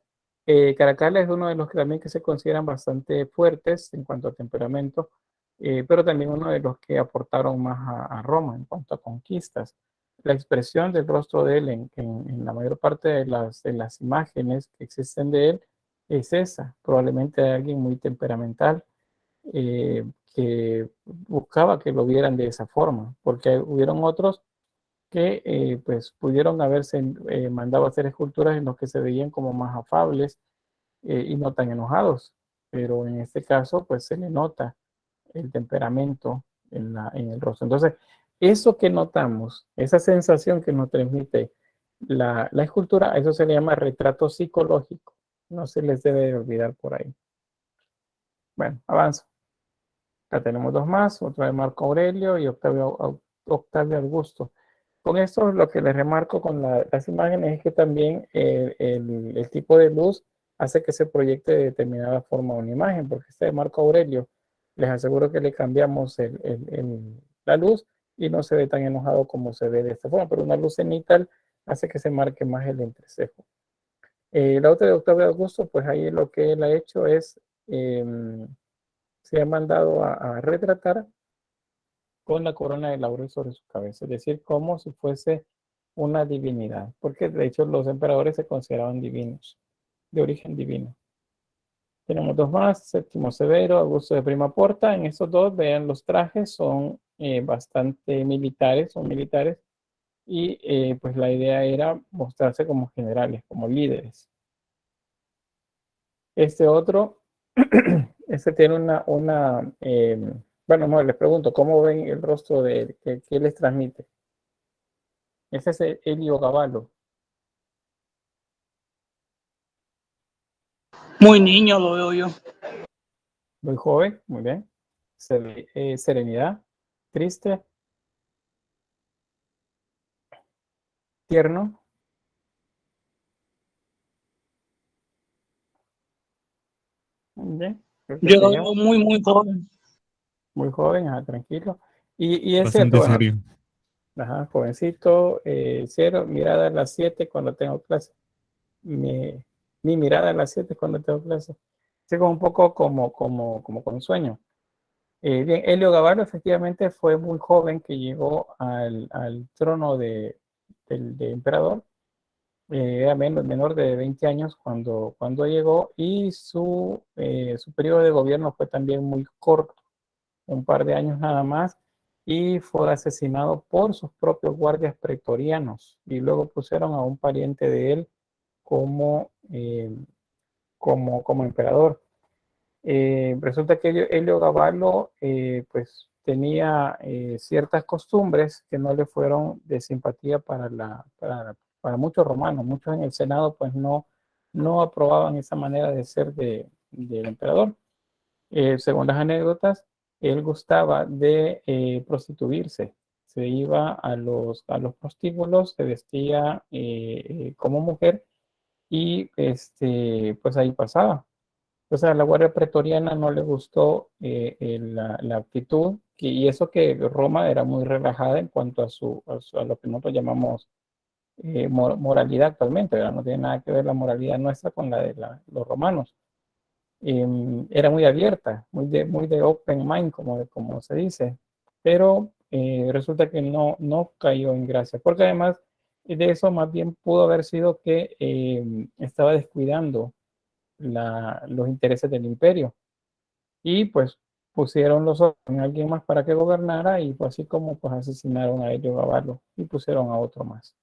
Caracalla es uno de los que también que se consideran bastante fuertes en cuanto a temperamento, pero también uno de los que aportaron más a Roma en cuanto a conquistas. La expresión del rostro de él en la mayor parte de las imágenes que existen de él es esa, probablemente de alguien muy temperamental, eh, que buscaba que lo vieran de esa forma, porque hubieron otros que pues pudieron haberse mandado a hacer esculturas en los que se veían como más afables y no tan enojados, pero en este caso pues se le nota el temperamento en el rostro. Entonces, eso que notamos, esa sensación que nos transmite la escultura, a eso se le llama retrato psicológico. No se les debe olvidar por ahí. Bueno, avanzo. Acá tenemos dos más, otro de Marco Aurelio y Octavio Augusto. Con esto lo que les remarco con las imágenes es que también el tipo de luz hace que se proyecte de determinada forma una imagen, porque este de Marco Aurelio, les aseguro que le cambiamos la luz y no se ve tan enojado como se ve de esta forma, pero una luz cenital hace que se marque más el entrecejo. La otra de Octavio Augusto, pues ahí lo que él ha hecho es, se ha mandado a retratar con la corona de laurel sobre su cabeza, es decir, como si fuese una divinidad, porque de hecho los emperadores se consideraban divinos, de origen divino. Tenemos dos más, Séptimo Severo, Augusto de Prima Porta. En estos dos, vean, los trajes son bastante militares, son militares, y pues la idea era mostrarse como generales, como líderes. Este otro, este tiene bueno, no, les pregunto, ¿cómo ven el rostro de él? ¿Qué les transmite? Ese es Heliogaballo. Muy niño lo veo yo. Muy joven, muy bien. Serenidad, triste, tierno. Muy bien. Creo que Yo lo tenemos veo muy, muy joven. muy joven, tranquilo. Y es cierto, Bastante bueno, serio. ajá, jovencito, cero, mirada a las 7 cuando tengo clase. Mi, mi mirada a las 7 cuando tengo clase. Sí, como un poco como con sueño. Bien, Heliogaballo efectivamente fue muy joven que llegó al trono de emperador. Era menor de 20 años cuando llegó y su periodo de gobierno fue también muy corto, un par de años nada más, y fue asesinado por sus propios guardias pretorianos y luego pusieron a un pariente de él como, como emperador. Resulta que Heliogaballo pues tenía ciertas costumbres que no le fueron de simpatía para muchos romanos. Muchos en el Senado pues no aprobaban esa manera de ser del emperador. Según las anécdotas, él gustaba de prostituirse. Se iba a los prostíbulos, se vestía como mujer y pues ahí pasaba. Entonces a la Guardia Pretoriana no le gustó la actitud, y eso que Roma era muy relajada en cuanto a lo que nosotros llamamos moralidad actualmente, ¿verdad? No tiene nada que ver la moralidad nuestra con la de los romanos. Era muy abierta, muy de open mind, como se dice, pero resulta que no cayó en gracia, porque además de eso más bien pudo haber sido que estaba descuidando los intereses del imperio. Y pues pusieron los ojos en alguien más para que gobernara y pues así como pues asesinaron a Heliogaballo y pusieron a otro más.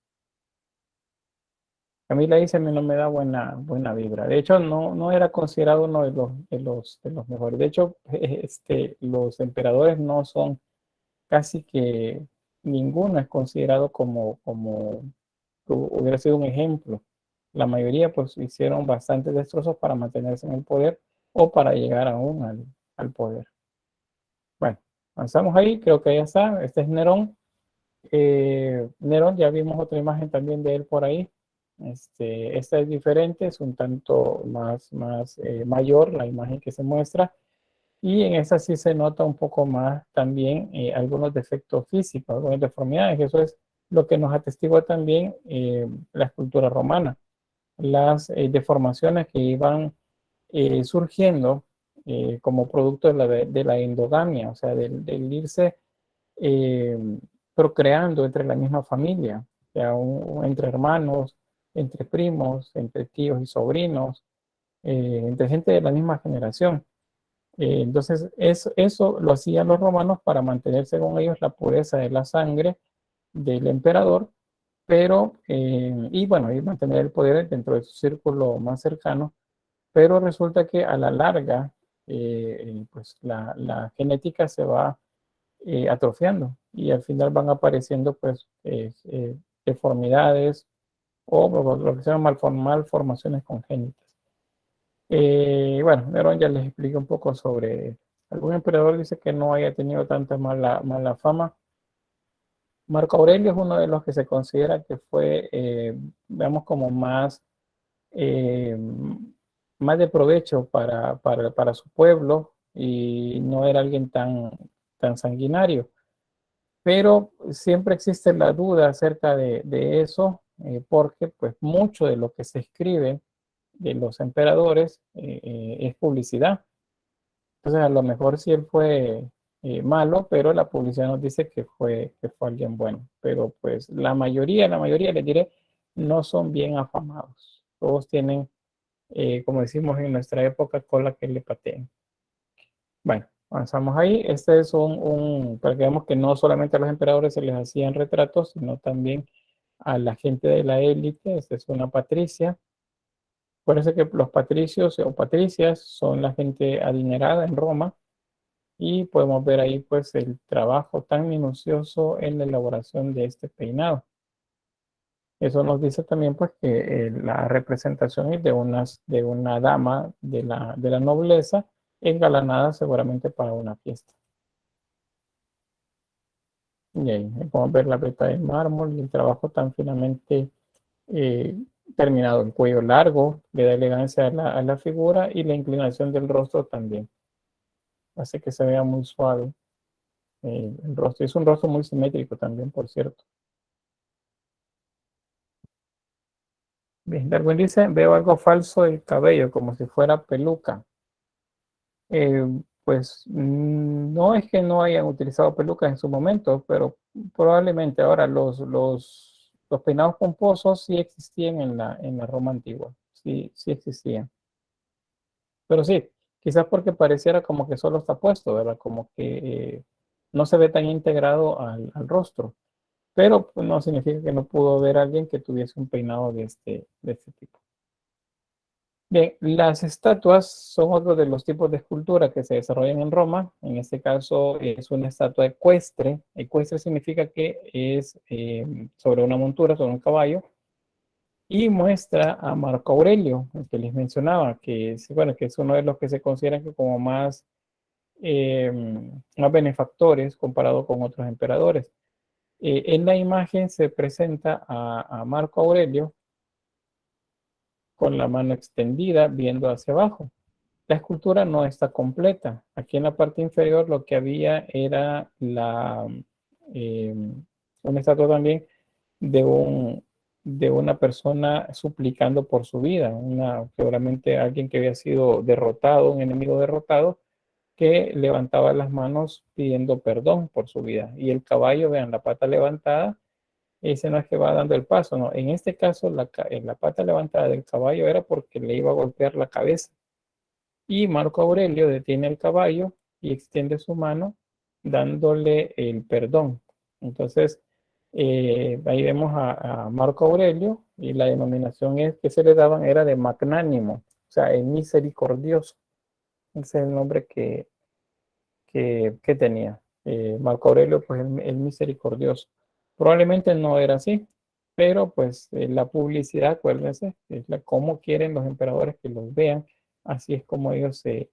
A mí la dice, a mí no me da buena vibra. De hecho, no era considerado uno de los mejores. De hecho, los emperadores no son casi que ninguno es considerado como hubiera sido un ejemplo. La mayoría pues hicieron bastantes destrozos para mantenerse en el poder o para llegar aún al poder. Bueno, avanzamos ahí, creo que ya está. Este es Nerón. Nerón, ya vimos otra imagen también de él por ahí. Esta es diferente, es un tanto más mayor la imagen que se muestra. Y en esta sí se nota un poco más también algunos defectos físicos, algunas deformidades. Eso es lo que nos atestigua también la escultura romana. las deformaciones que iban surgiendo como producto de la endogamia, o sea, del irse eh, procreando entre la misma familia, o sea, entre hermanos, entre primos, entre tíos y sobrinos, entre gente de la misma generación. Entonces, eso lo hacían los romanos para mantener, según ellos, la pureza de la sangre del emperador, pero, y bueno, y mantener el poder dentro de su círculo más cercano, pero resulta que a la larga, pues la genética se va atrofiando y al final van apareciendo pues deformidades o lo que se llama malformaciones congénitas. Bueno, Nerón ya les expliqué un poco sobre, algún emperador dice que no haya tenido tanta mala fama. Marco Aurelio es uno de los que se considera que fue, veamos, como eh, más de provecho para su pueblo y no era alguien tan sanguinario. Pero siempre existe la duda acerca de eso, porque pues mucho de lo que se escribe de los emperadores es publicidad. Entonces a lo mejor sí él fue malo, pero la publicidad nos dice que fue alguien bueno. Pero pues la mayoría, les diré, no son bien afamados. Todos tienen, como decimos en nuestra época, cola que le pateen. Bueno, avanzamos ahí. Este es para que veamos que no solamente a los emperadores se les hacían retratos, sino también a la gente de la élite. Esta es una patricia. Parece que los patricios o patricias son la gente adinerada en Roma y podemos ver ahí pues el trabajo tan minucioso en la elaboración de este peinado. Eso nos dice también pues que la representación es de una dama de la nobleza engalanada seguramente para una fiesta. Y ahí podemos ver la veta de mármol y el trabajo tan finamente eh, terminado. El cuello largo le da elegancia a la figura y la inclinación del rostro también. Hace que se vea muy suave el rostro. Es un rostro muy simétrico también, por cierto. Bien, Darwin dice, veo algo falso del cabello, como si fuera peluca. Pues no es que no hayan utilizado pelucas en su momento, pero probablemente ahora los peinados pomposos sí existían en la Roma antigua, sí existían. Pero sí, quizás porque pareciera como que solo está puesto, ¿verdad? Como que no se ve tan integrado al rostro, pero pues, no significa que no pudo haber alguien que tuviese un peinado de este tipo. Bien, las estatuas son otro de los tipos de escultura que se desarrollan en Roma. En este caso es una estatua ecuestre. Ecuestre significa que es sobre una montura, sobre un caballo, y muestra a Marco Aurelio, el que les mencionaba, que es, bueno, que es uno de los que se consideran que como eh, más benefactores comparado con otros emperadores. En la imagen se presenta a Marco Aurelio con la mano extendida viendo hacia abajo. La escultura no está completa. Aquí en la parte inferior lo que había era eh, una estatua también de, de una persona suplicando por su vida, seguramente alguien que había sido derrotado, un enemigo derrotado, que levantaba las manos pidiendo perdón por su vida. Y el caballo, vean, la pata levantada, ese no es que va dando el paso, no. En este caso, la pata levantada del caballo era porque le iba a golpear la cabeza. Y Marco Aurelio detiene el caballo y extiende su mano dándole el perdón. Entonces, ahí vemos a Marco Aurelio y la denominación que se le daban era de magnánimo, o sea, el misericordioso. Ese es el nombre que tenía. Marco Aurelio, pues el misericordioso. Probablemente no era así, pero pues la publicidad, acuérdense, es cómo quieren los emperadores que los vean, así es como ellos se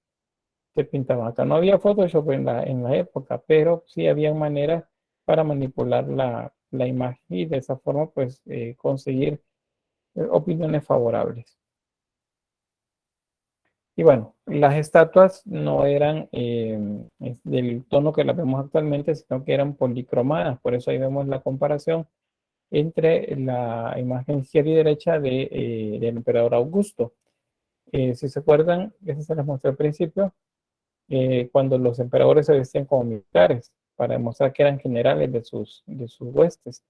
pintaban. Acá no había Photoshop en la época, pero sí había maneras para manipular la imagen y de esa forma pues conseguir opiniones favorables. Y bueno, las estatuas no eran del tono que las vemos actualmente, sino que eran policromadas. Por eso ahí vemos la comparación entre la imagen izquierda y derecha del emperador Augusto. Si se acuerdan, eso se les mostré al principio, cuando los emperadores se vestían como militares, para demostrar que eran generales de sus huestes.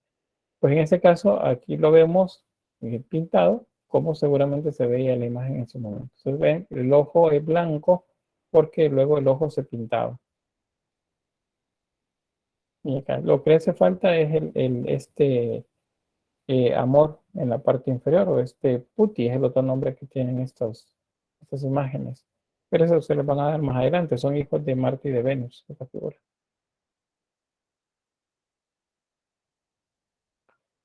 Pues en este caso, aquí lo vemos pintado, como seguramente se veía en la imagen en su momento. Entonces ven, el ojo es blanco porque luego el ojo se pintaba. Y acá lo que le hace falta es este amor en la parte inferior, o este putti, es el otro nombre que tienen estas imágenes. Pero eso se les van a dar más adelante, son hijos de Marte y de Venus, esta figura.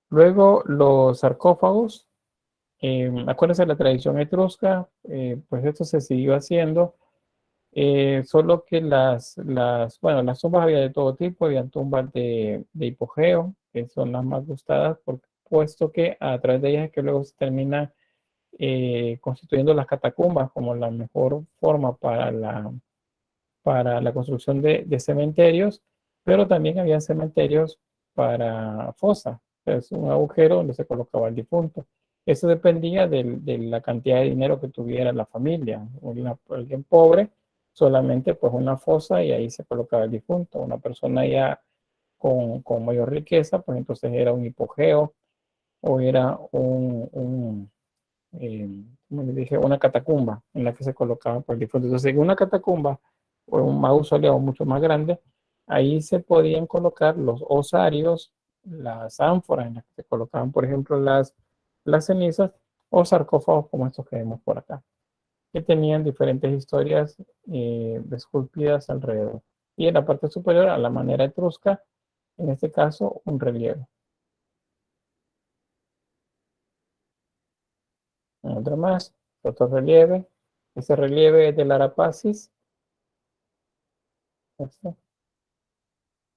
Luego los sarcófagos, acuérdense de la tradición etrusca, pues esto se siguió haciendo, solo que bueno, las tumbas había de todo tipo, había tumbas de hipogeo, que son las más gustadas, puesto que a través de ellas es que luego se termina constituyendo las catacumbas como la mejor forma para la construcción de cementerios, pero también había cementerios para fosa, es un agujero donde se colocaba el difunto. Eso dependía de la cantidad de dinero que tuviera la familia. Alguien pobre, solamente pues una fosa y ahí se colocaba el difunto. Una persona ya con mayor riqueza, pues entonces era un hipogeo o era como les dije, una catacumba en la que se colocaba por el difunto. Entonces, en una catacumba o un mausoleo mucho más grande, ahí se podían colocar los osarios, las ánforas en las que se colocaban, por ejemplo, las cenizas, o sarcófagos como estos que vemos por acá, que tenían diferentes historias esculpidas alrededor. Y en la parte superior, a la manera etrusca, en este caso, un relieve. Otro más, otro relieve. Ese relieve es del Arapacis. Este,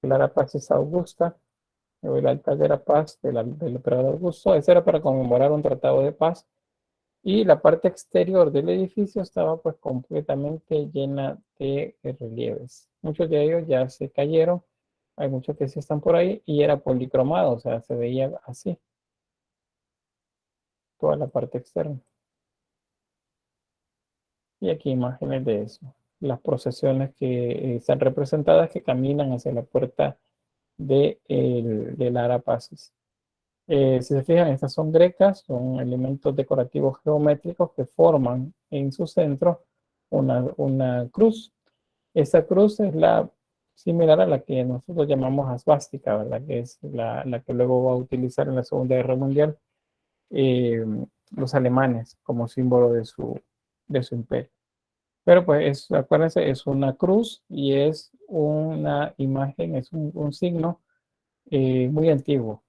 el Arapacis Augusta, o el altar de la paz del emperador Augusto. Ese era para conmemorar un tratado de paz. Y la parte exterior del edificio estaba pues completamente llena de relieves. Muchos de ellos ya se cayeron. Hay muchos que sí están por ahí y era policromado, o sea, se veía así, toda la parte externa. Y aquí imágenes de eso. Las procesiones que están representadas que caminan hacia la puerta del Arapacis. Si se fijan, estas son grecas, son elementos decorativos geométricos que forman en su centro una cruz. Esta cruz es la similar a la que nosotros llamamos asvástica, ¿verdad? Que es la que luego va a utilizar en la Segunda Guerra Mundial eh, los alemanes como símbolo de su imperio. Pero pues acuérdense, es una cruz y es una imagen, es un signo muy antiguo.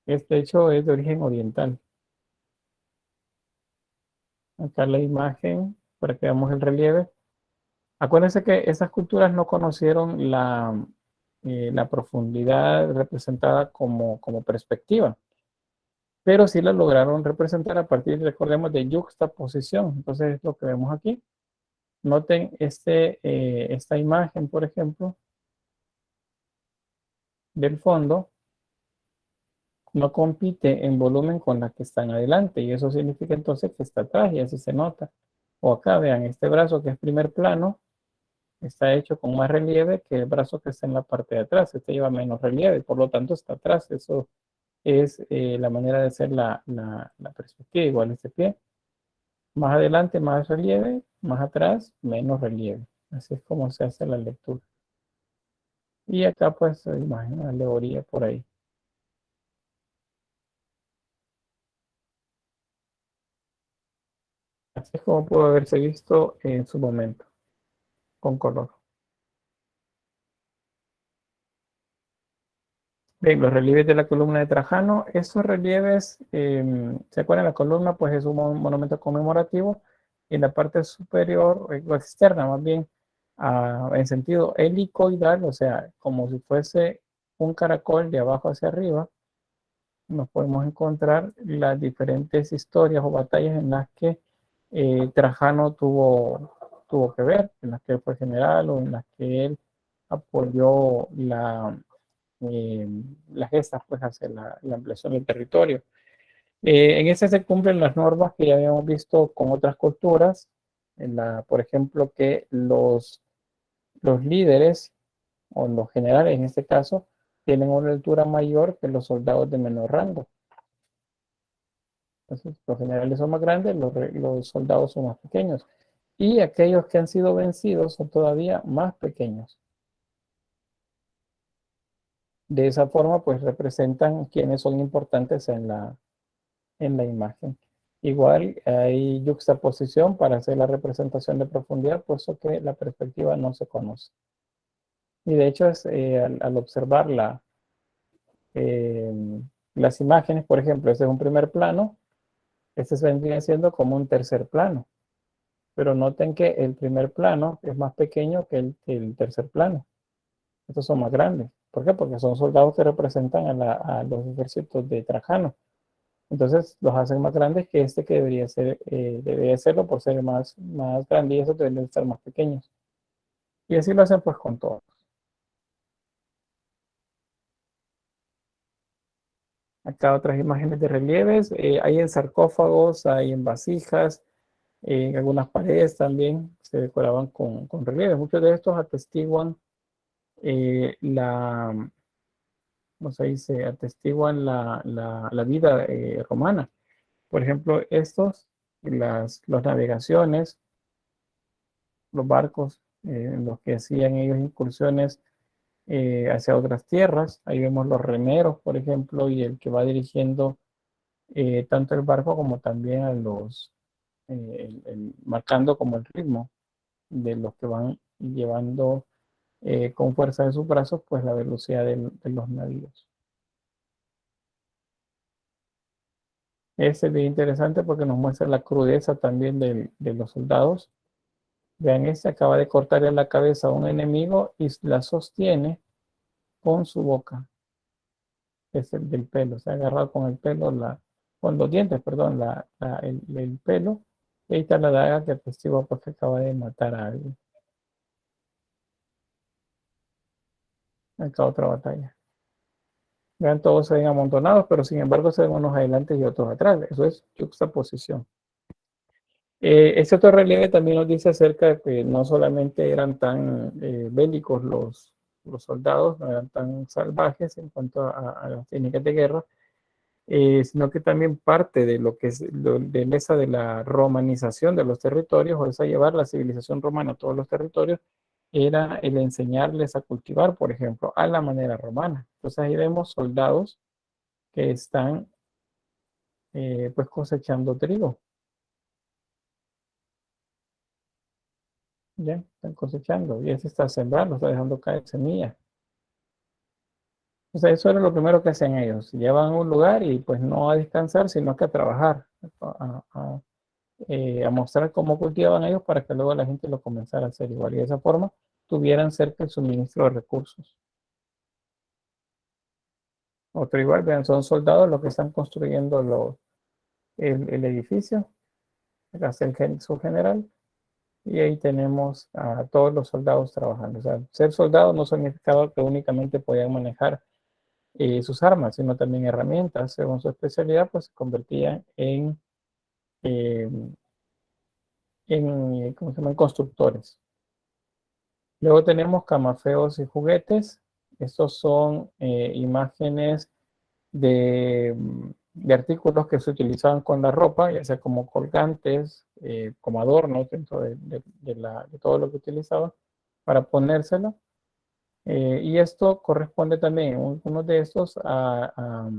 Este hecho es de origen oriental. Acá la imagen, para que veamos el relieve. Acuérdense que esas culturas no conocieron la profundidad representada como perspectiva, pero sí la lograron representar a partir, recordemos, de yuxtaposición. Entonces es lo que vemos aquí. Noten esta imagen, por ejemplo, del fondo, no compite en volumen con la que están adelante, y eso significa entonces que está atrás, y así se nota. O acá, vean, este brazo que es primer plano, está hecho con más relieve que el brazo que está en la parte de atrás. Este lleva menos relieve, por lo tanto está atrás. Eso es la manera de hacer la perspectiva. Igual este pie. Más adelante, más relieve, más atrás, menos relieve. Así es como se hace la lectura. Y acá, pues, imagen, alegoría por ahí. Así es como pudo haberse visto en su momento, con color. Bien, los relieves de la columna de Trajano. Estos relieves, ¿se acuerdan? La columna pues es un monumento conmemorativo y en la parte superior, o externa más bien, en sentido helicoidal, o sea, como si fuese un caracol de abajo hacia arriba, nos podemos encontrar las diferentes historias o batallas en las que Trajano tuvo que ver, en las que él fue general o en las que él apoyó las gestas pues hacia la ampliación del territorio. En ese se cumplen las normas que ya habíamos visto con otras culturas, por ejemplo, que los líderes o los generales en este caso tienen una altura mayor que los soldados de menor rango. Entonces, los generales son más grandes, los soldados son más pequeños. Y aquellos que han sido vencidos son todavía más pequeños. De esa forma, pues representan quienes son importantes en la imagen. Igual hay yuxtaposición para hacer la representación de profundidad, puesto que la perspectiva no se conoce. Y de hecho, al observar las imágenes, por ejemplo, este es un primer plano, este se vendría siendo como un tercer plano. Pero noten que el primer plano es más pequeño que el tercer plano. Estos son más grandes. ¿Por qué? Porque son soldados que representan a los ejércitos de Trajano. Entonces los hacen más grandes que este que debería serlo por ser más grande, y esos deben estar más pequeños. Y así lo hacen pues con todos. Acá otras imágenes de relieves. Hay en sarcófagos, hay en vasijas, en algunas paredes también se decoraban con relieves. Muchos de estos atestiguan ¿cómo se dice? Atestiguan la vida romana. Por ejemplo, las navegaciones, los barcos en los que hacían ellos incursiones hacia otras tierras. Ahí vemos los remeros, por ejemplo, y el que va dirigiendo tanto el barco como también a marcando como el ritmo de los que van llevando con fuerza de sus brazos, pues la velocidad de los navíos. Este es bien interesante porque nos muestra la crudeza también de los soldados. Vean, este acaba de cortarle la cabeza a un enemigo y la sostiene con su boca. Es el del pelo, se ha agarrado con el pelo, con los dientes, perdón, el pelo. Y ahí está la daga que atestigua porque acaba de matar a alguien. Acá otra batalla. Vean, todos se ven amontonados, pero sin embargo se ven unos adelante y otros atrás. Eso es juxtaposición. Este otro relieve también nos dice acerca de que no solamente eran tan bélicos los soldados, no eran tan salvajes en cuanto a las técnicas de guerra, sino que también parte de lo que es de esa de la romanización de los territorios, o esa llevar la civilización romana a todos los territorios, era el enseñarles a cultivar, por ejemplo, a la manera romana. Entonces ahí vemos soldados que están pues cosechando trigo. Ya, están cosechando y ese está sembrando, está dejando caer semillas. O sea, eso era lo primero que hacían ellos. Llevan a un lugar y pues no a descansar, sino que a trabajar, a mostrar cómo cultivaban ellos para que luego la gente lo comenzara a hacer igual. Y de esa forma tuvieran cerca el suministro de recursos. Otro igual, vean, son soldados los que están construyendo el edificio. Acá está su general. Y ahí tenemos a todos los soldados trabajando. O sea, ser soldado no significaba que únicamente podían manejar sus armas, sino también herramientas. Según su especialidad, pues se convertían ¿cómo se llama? En constructores. Luego tenemos camafeos y juguetes. Estos son imágenes de artículos que se utilizaban con la ropa, ya sea como colgantes, como adornos dentro de todo lo que utilizaban para ponérselo. Y esto corresponde también, uno de estos, a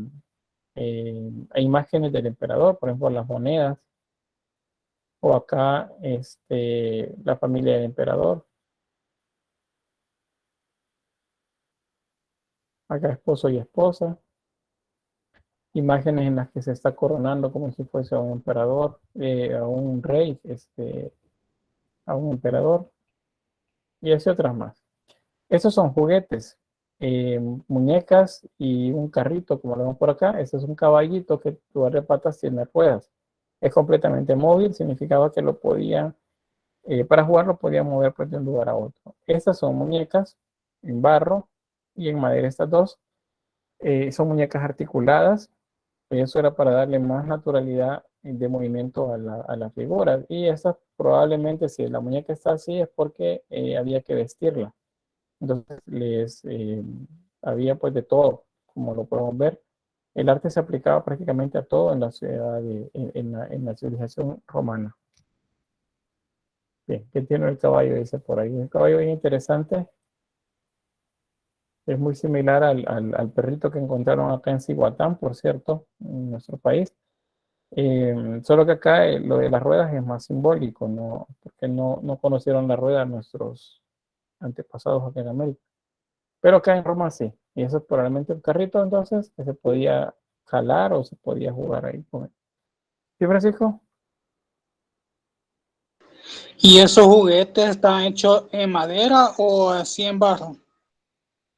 imágenes del emperador, por ejemplo, las monedas, o acá la familia del emperador. Acá esposo y esposa. Imágenes en las que se está coronando como si fuese a un emperador, a un rey, a un emperador. Y así otras más. Estos son juguetes, muñecas y un carrito, como lo vemos por acá. Este es un caballito que en lugar de patas tiene ruedas. Es completamente móvil, significaba que lo podía, para jugar lo podía mover pues, de un lugar a otro. Estas son muñecas en barro y en madera, estas dos. Son muñecas articuladas, y eso era para darle más naturalidad de movimiento a la figura. Y estas probablemente, si la muñeca está así, es porque había que vestirla. Entonces, había pues de todo, como lo podemos ver. El arte se aplicaba prácticamente a todo en la ciudad, en la civilización romana. Bien, ¿qué tiene el caballo? Dice por ahí. El caballo es interesante. Es muy similar al perrito que encontraron acá en Cihuatán, por cierto, en nuestro país. Solo que acá lo de las ruedas es más simbólico, ¿no? Porque no conocieron la rueda nuestros antepasados aquí en América. Pero acá en Roma sí. Y eso es probablemente un carrito entonces que se podía jalar o se podía jugar ahí con él. ¿Sí, Francisco? ¿Y esos juguetes están hechos en madera o así en barro?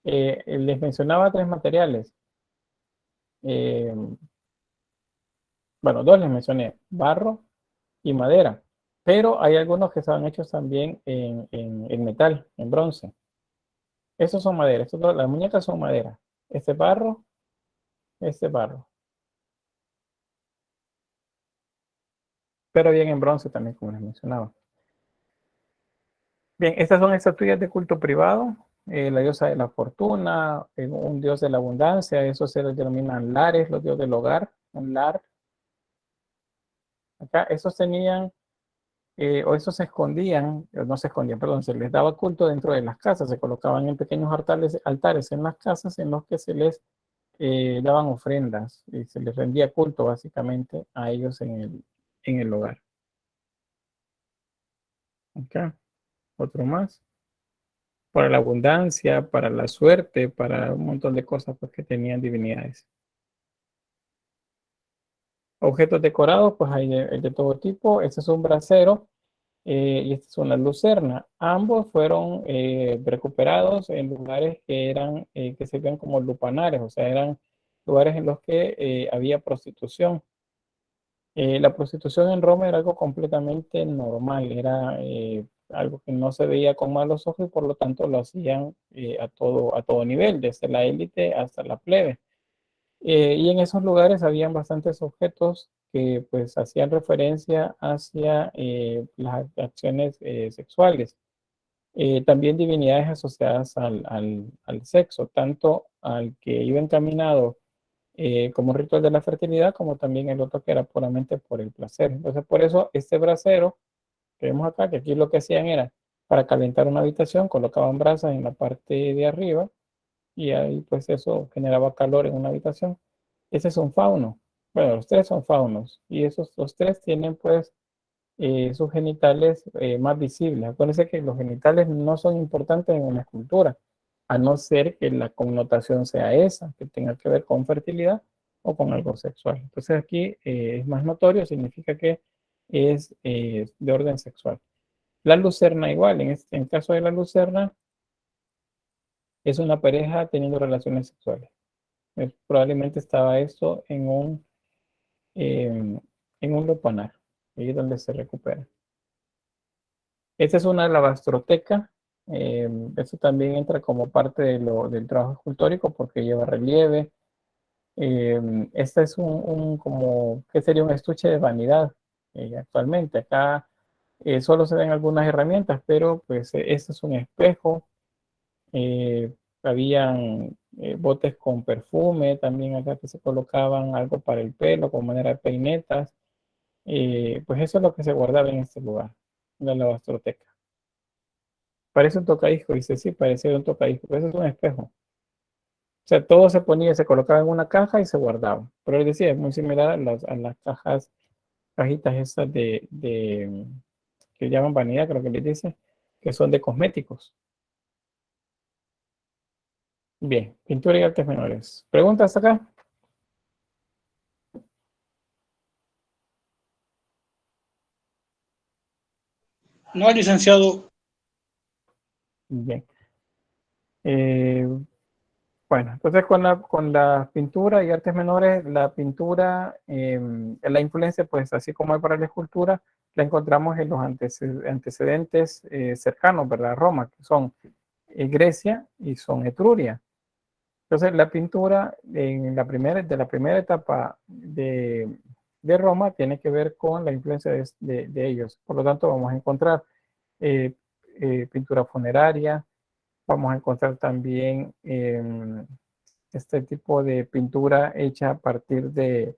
Les mencionaba tres materiales. Eh, bueno, dos les mencioné, barro y madera. Pero hay algunos que estaban hechos también en metal, en bronce. Esos son madera, las muñecas son madera. Este barro, este barro. Pero bien en bronce también, como les mencionaba. Bien, estas son estatuillas de culto privado. La diosa de la fortuna, un dios de la abundancia, eso se les denominan lares, los dioses del hogar, un lar. Acá, esos tenían, o esos se escondían, no se escondían, perdón, se les daba culto dentro de las casas, se colocaban en pequeños altares en las casas en los que se les daban ofrendas y se les rendía culto básicamente a ellos en el hogar. Acá, otro más. Para la abundancia, para la suerte, para un montón de cosas pues, que tenían divinidades. Objetos decorados, pues hay de todo tipo. Este es un brasero y esta es una lucerna. Ambos fueron recuperados en lugares que eran, que se veían como lupanares, o sea, eran lugares en los que había prostitución. La prostitución en Roma era algo completamente normal, era algo que no se veía con malos ojos y por lo tanto lo hacían a todo nivel, desde la élite hasta la plebe. Y en esos lugares habían bastantes objetos que pues hacían referencia hacia las acciones sexuales. También divinidades asociadas al sexo, tanto al que iba encaminado como un ritual de la fertilidad, como también el otro que era puramente por el placer. Entonces, por eso este brasero que vemos acá, que aquí lo que hacían era, para calentar una habitación, colocaban brasas en la parte de arriba y ahí pues eso generaba calor en una habitación. Ese es un fauno. Bueno, los tres son faunos y esos los tres tienen pues sus genitales más visibles. Acuérdense que los genitales no son importantes en una escultura, a no ser que la connotación sea esa, que tenga que ver con fertilidad o con algo sexual. Entonces aquí es más notorio, significa que es de orden sexual. La lucerna igual, en caso de la lucerna, es una pareja teniendo relaciones sexuales. Probablemente estaba esto en un lupanar, ahí es donde se recupera. Esta es una lavastroteca. Esto también entra como parte del trabajo escultórico porque lleva relieve. Este es como, ¿qué sería? Un estuche de vanidad actualmente. Acá solo se ven algunas herramientas, pero pues este es un espejo. Habían botes con perfume, también acá que se colocaban algo para el pelo, como manera de peinetas. Pues eso es lo que se guardaba en este lugar, la lavastroteca. Parece un tocadiscos, dice, sí, parece un tocadiscos, pero eso es un espejo. O sea, todo se ponía, se colocaba en una caja y se guardaba. Pero él decía, es muy similar a las cajitas esas que llaman vanidad, creo que les dice, que son de cosméticos. Bien, pintura y artes menores. ¿Preguntas acá? No, licenciado. Bien. Bueno, entonces con la pintura y artes menores, la pintura, la influencia, pues así como hay para la escultura, la encontramos en los antecedentes cercanos, ¿verdad? Roma, que son Grecia y son Etruria. Entonces, la pintura de la primera etapa de Roma tiene que ver con la influencia de ellos. Por lo tanto, vamos a encontrar eh, pintura funeraria, vamos a encontrar también este tipo de pintura hecha a partir de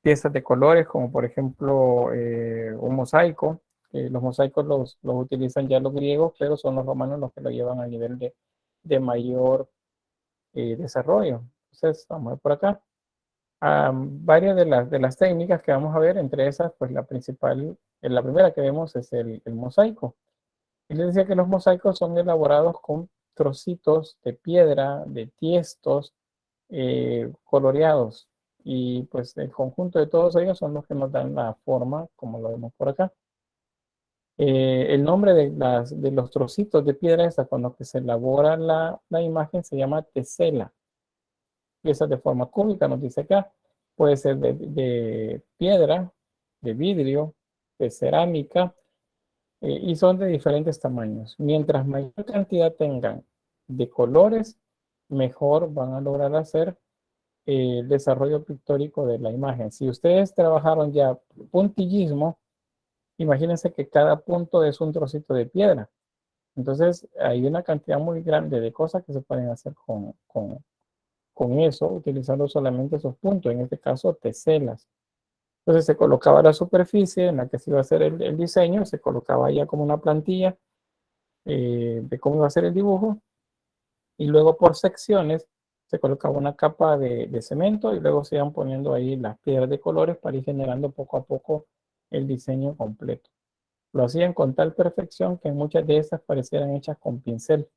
piezas de colores, como por ejemplo un mosaico. Los mosaicos los utilizan ya los griegos, pero son los romanos los que lo llevan a nivel de mayor desarrollo. Entonces, vamos a ver por acá. Varias de las técnicas que vamos a ver, entre esas, pues la principal, la primera que vemos es el mosaico. Y les decía que los mosaicos son elaborados con trocitos de piedra, de tiestos, coloreados. Y pues el conjunto de todos ellos son los que nos dan la forma, como lo vemos por acá. El nombre de los trocitos de piedra esa con los que se elabora la imagen se llama tesela. Piezas de forma cúbica, nos dice acá. Puede ser de piedra, de vidrio, de cerámica, y son de diferentes tamaños. Mientras mayor cantidad tengan de colores, mejor van a lograr hacer el desarrollo pictórico de la imagen. Si ustedes trabajaron ya puntillismo, imagínense que cada punto es un trocito de piedra. Entonces hay una cantidad muy grande de cosas que se pueden hacer con eso, utilizando solamente esos puntos, en este caso teselas. Entonces se colocaba la superficie en la que se iba a hacer el diseño, se colocaba ya como una plantilla de cómo iba a ser el dibujo, y luego por secciones se colocaba una capa de cemento y luego se iban poniendo ahí las piedras de colores para ir generando poco a poco el diseño completo. Lo hacían con tal perfección que muchas de estas parecieran hechas con pincel,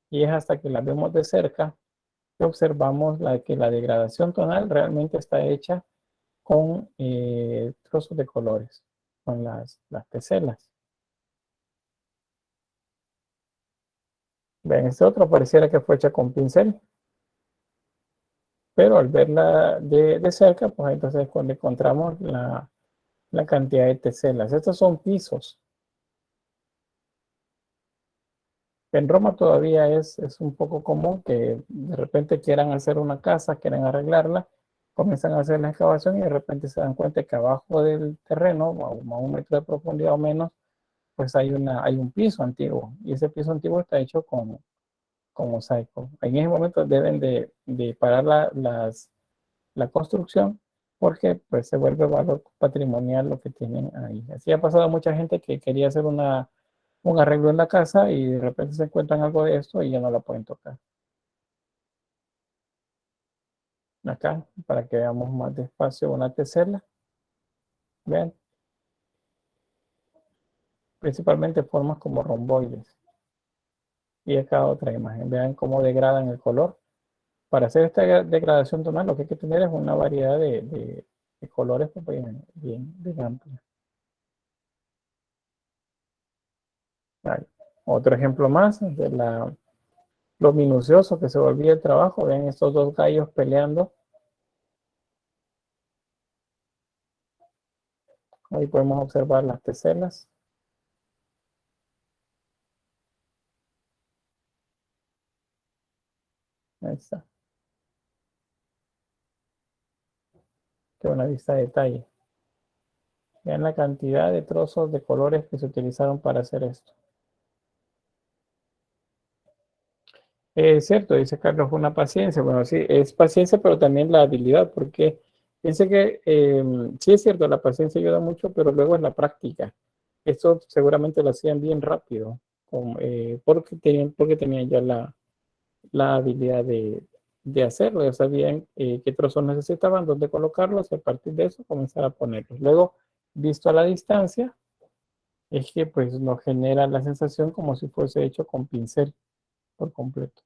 y es hasta que las vemos de cerca que observamos que la degradación tonal realmente está hecha con trozos de colores, con las teselas. Ven, este otro pareciera que fue hecha con pincel, pero al verla de cerca, pues entonces cuando encontramos la cantidad de teselas. Estos son pisos. En Roma todavía es un poco común que de repente quieran hacer una casa, quieran arreglarla, comienzan a hacer la excavación y de repente se dan cuenta que abajo del terreno, a 1 metro de profundidad o menos, pues hay un piso antiguo, y ese piso antiguo está hecho con mosaico. En ese momento deben de parar la construcción, porque pues se vuelve valor patrimonial lo que tienen ahí. Así ha pasado a mucha gente que quería hacer un arreglo en la casa y de repente se encuentran algo de esto y ya no la pueden tocar. Acá, para que veamos más despacio una tesela. Vean, principalmente formas como romboides. Y acá otra imagen. Vean cómo degradan el color. Para hacer esta degradación tonal, lo que hay que tener es una variedad de colores pues, bien amplia. Ahí. Otro ejemplo más de lo minucioso que se volvía el trabajo. Ven estos dos gallos peleando. Ahí podemos observar las teselas. Ahí está. Qué buena vista de detalle. Vean la cantidad de trozos de colores que se utilizaron para hacer esto. Es cierto, dice Carlos, una paciencia. Bueno, sí, es paciencia, pero también la habilidad, porque piense que sí es cierto, la paciencia ayuda mucho, pero luego es la práctica. Esto seguramente lo hacían bien rápido, porque tenían ya la habilidad de hacerlo, ya sabían qué trozos necesitaban, dónde colocarlos, y a partir de eso comenzar a ponerlos. Luego, visto a la distancia, es que pues nos genera la sensación como si fuese hecho con pincel por completo.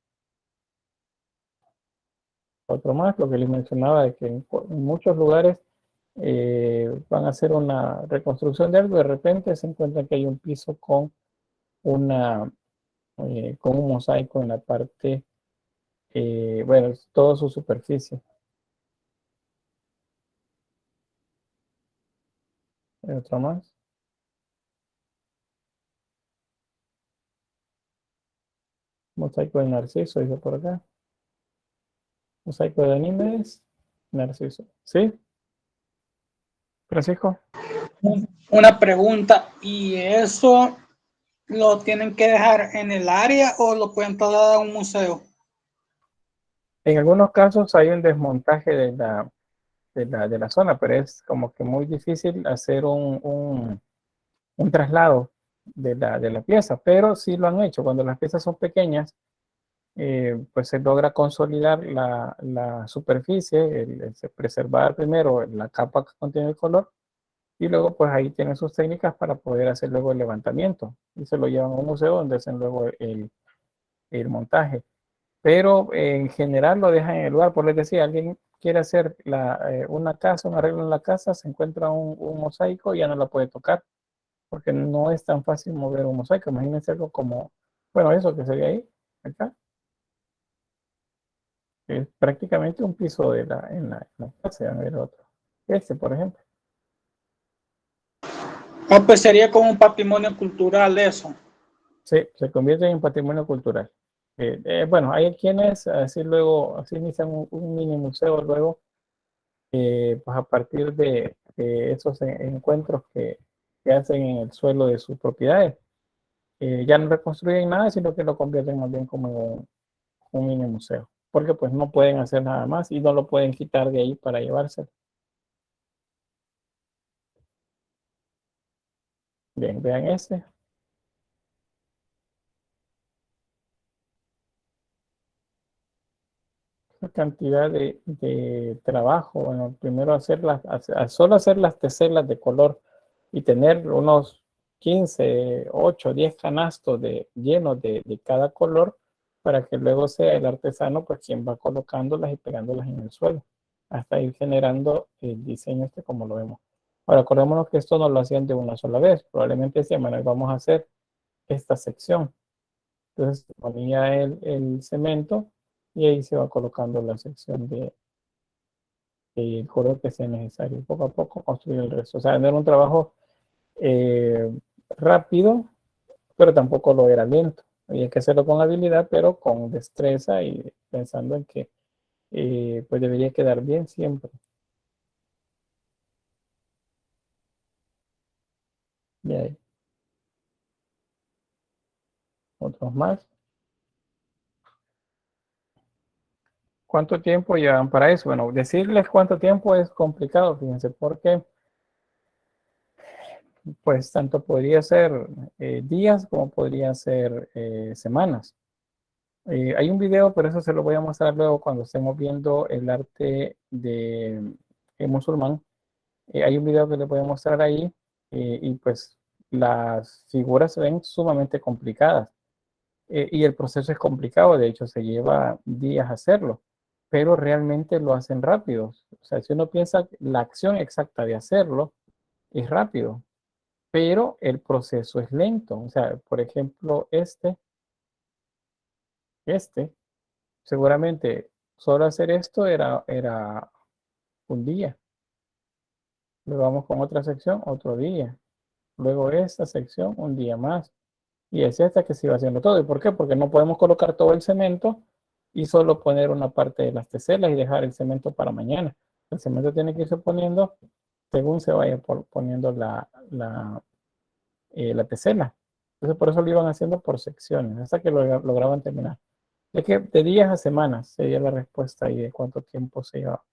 Otro más, lo que les mencionaba, de que en muchos lugares van a hacer una reconstrucción de algo, de repente se encuentra que hay un piso con un mosaico en la parte, bueno, toda su superficie. Otro más. Mosaico de Narciso, dice por acá. Mosaico de Anímedes, Narciso. ¿Sí? Francisco. Una pregunta, ¿y eso lo tienen que dejar en el área o lo pueden trasladar a un museo? En algunos casos hay un desmontaje de la zona, pero es como que muy difícil hacer un traslado de la pieza, pero sí lo han hecho. Cuando las piezas son pequeñas, pues se logra consolidar la superficie, preservar primero la capa que contiene el color y luego pues ahí tienen sus técnicas para poder hacer luego el levantamiento y se lo llevan a un museo donde hacen luego el montaje. Pero en general lo dejan en el lugar, por les decía, alguien quiere hacer una casa, un arreglo en la casa, se encuentra un mosaico y ya no la puede tocar, porque no es tan fácil mover un mosaico. Imagínense algo como, bueno, eso que se ve ahí, acá, es prácticamente un piso en la casa, a ver otro. Este, por ejemplo. Ah, pues sería como un patrimonio cultural eso. Sí, se convierte en patrimonio cultural. Bueno, hay quienes así luego, así inician un mini museo luego, pues a partir de esos encuentros que hacen en el suelo de sus propiedades. Ya no reconstruyen nada, sino que lo convierten más bien como un mini museo, porque pues no pueden hacer nada más y no lo pueden quitar de ahí para llevárselo. Bien, vean este. La cantidad de trabajo, bueno, primero solo hacer las teselas de color y tener unos 15, 8, 10 canastos llenos de cada color para que luego sea el artesano pues quien va colocándolas y pegándolas en el suelo hasta ir generando el diseño este como lo vemos. Ahora acordémonos que esto no lo hacían de una sola vez, probablemente decían, bueno, vamos a hacer esta sección. Entonces ponía el cemento y ahí se va colocando la sección de color que sea necesario. Poco a poco construir el resto. O sea, no era un trabajo rápido, pero tampoco lo era lento. Había que hacerlo con habilidad, pero con destreza y pensando en que pues debería quedar bien siempre. Y ahí, otros más. ¿Cuánto tiempo llevan para eso? Bueno, decirles cuánto tiempo es complicado, fíjense, porque pues tanto podría ser días como podría ser semanas. Hay un video, pero eso se lo voy a mostrar luego cuando estemos viendo el arte de musulmán. Hay un video que les voy a mostrar ahí y pues las figuras se ven sumamente complicadas y el proceso es complicado, de hecho se lleva días hacerlo, pero realmente lo hacen rápido. O sea, si uno piensa la acción exacta de hacerlo es rápido, pero el proceso es lento. O sea, por ejemplo, este, seguramente solo hacer esto era un día. Luego vamos con otra sección, otro día. Luego esta sección, un día más. Y es esta que se va haciendo todo. ¿Y por qué? Porque no podemos colocar todo el cemento y solo poner una parte de las teselas y dejar el cemento para mañana. El cemento tiene que irse poniendo según se vaya poniendo la tesela. Entonces por eso lo iban haciendo por secciones, hasta que lo lograban terminar. De que de días a semanas sería la respuesta y de cuánto tiempo se lleva.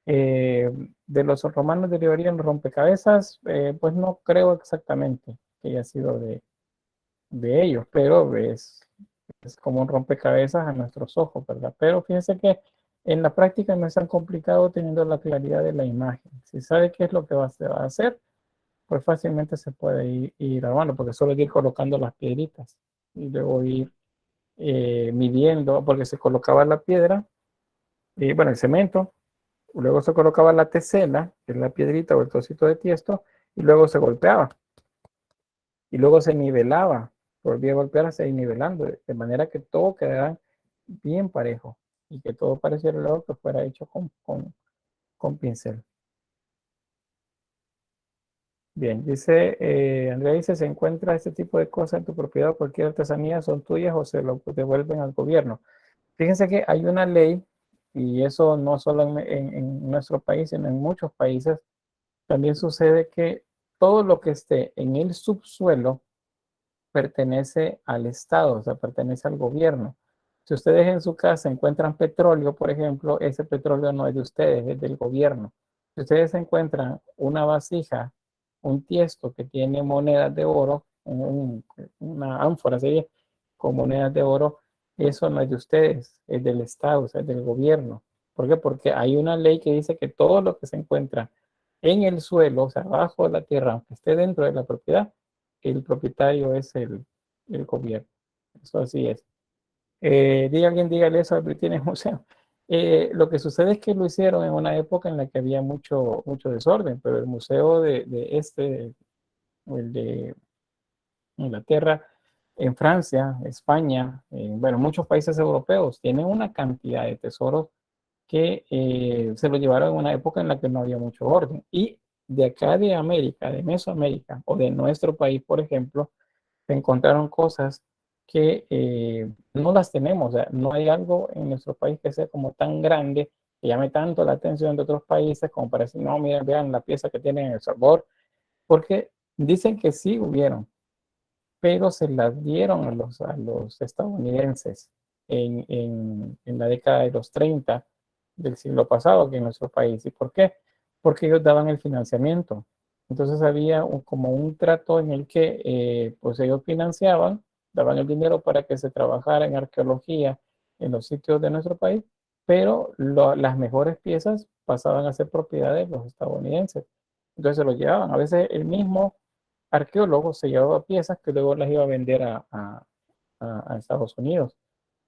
De los romanos derivarían rompecabezas, pues no creo exactamente que haya sido de ellos, pero es como un rompecabezas a nuestros ojos, ¿verdad? Pero fíjense que en la práctica no es tan complicado teniendo la claridad de la imagen. Si sabe qué es lo que se va a hacer, pues fácilmente se puede ir armando, porque solo hay que ir colocando las piedritas y luego ir midiendo, porque se colocaba la piedra, y bueno, el cemento, luego se colocaba la tesela, que es la piedrita o el trocito de tiesto, y luego se golpeaba, y luego se nivelaba, volvía a golpearse y nivelando, de manera que todo quedara bien parejo, y que todo pareciera luego que fuera hecho con pincel. Bien, dice, Andrea dice, ¿se encuentra este tipo de cosas en tu propiedad o cualquier artesanía son tuyas o se lo devuelven al gobierno? Fíjense que hay una ley, y eso no solo en nuestro país, sino en muchos países, también sucede que todo lo que esté en el subsuelo pertenece al Estado, o sea, pertenece al gobierno. Si ustedes en su casa encuentran petróleo, por ejemplo, ese petróleo no es de ustedes, es del gobierno. Si ustedes encuentran una vasija, un tiesto que tiene monedas de oro, una ánfora sería, con monedas de oro, eso no es de ustedes, es del Estado, o sea, es del gobierno. ¿Por qué? Porque hay una ley que dice que todo lo que se encuentra en el suelo, o sea, abajo de la tierra, aunque esté dentro de la propiedad, el propietario es el gobierno. Eso así es. Alguien dígale eso al British Museum. Lo que sucede es que lo hicieron en una época en la que había mucho desorden, pero el museo el de Inglaterra, en Francia, España, bueno, muchos países europeos tienen una cantidad de tesoros que se lo llevaron en una época en la que no había mucho orden. Y de acá de América, de Mesoamérica o de nuestro país, por ejemplo, se encontraron cosas que no las tenemos. O sea, no hay algo en nuestro país que sea como tan grande, que llame tanto la atención de otros países como para decir, no, miren, vean la pieza que tienen en El Salvador, porque dicen que sí hubieron, pero se las dieron a los estadounidenses en la década de los 30 del siglo pasado aquí en nuestro país. ¿Y por qué? Porque ellos daban el financiamiento. Entonces había como un trato en el que pues ellos financiaban, daban el dinero para que se trabajara en arqueología en los sitios de nuestro país, pero las mejores piezas pasaban a ser propiedad de los estadounidenses. Entonces se los llevaban. A veces el mismo arqueólogo se llevaba piezas que luego las iba a vender a Estados Unidos.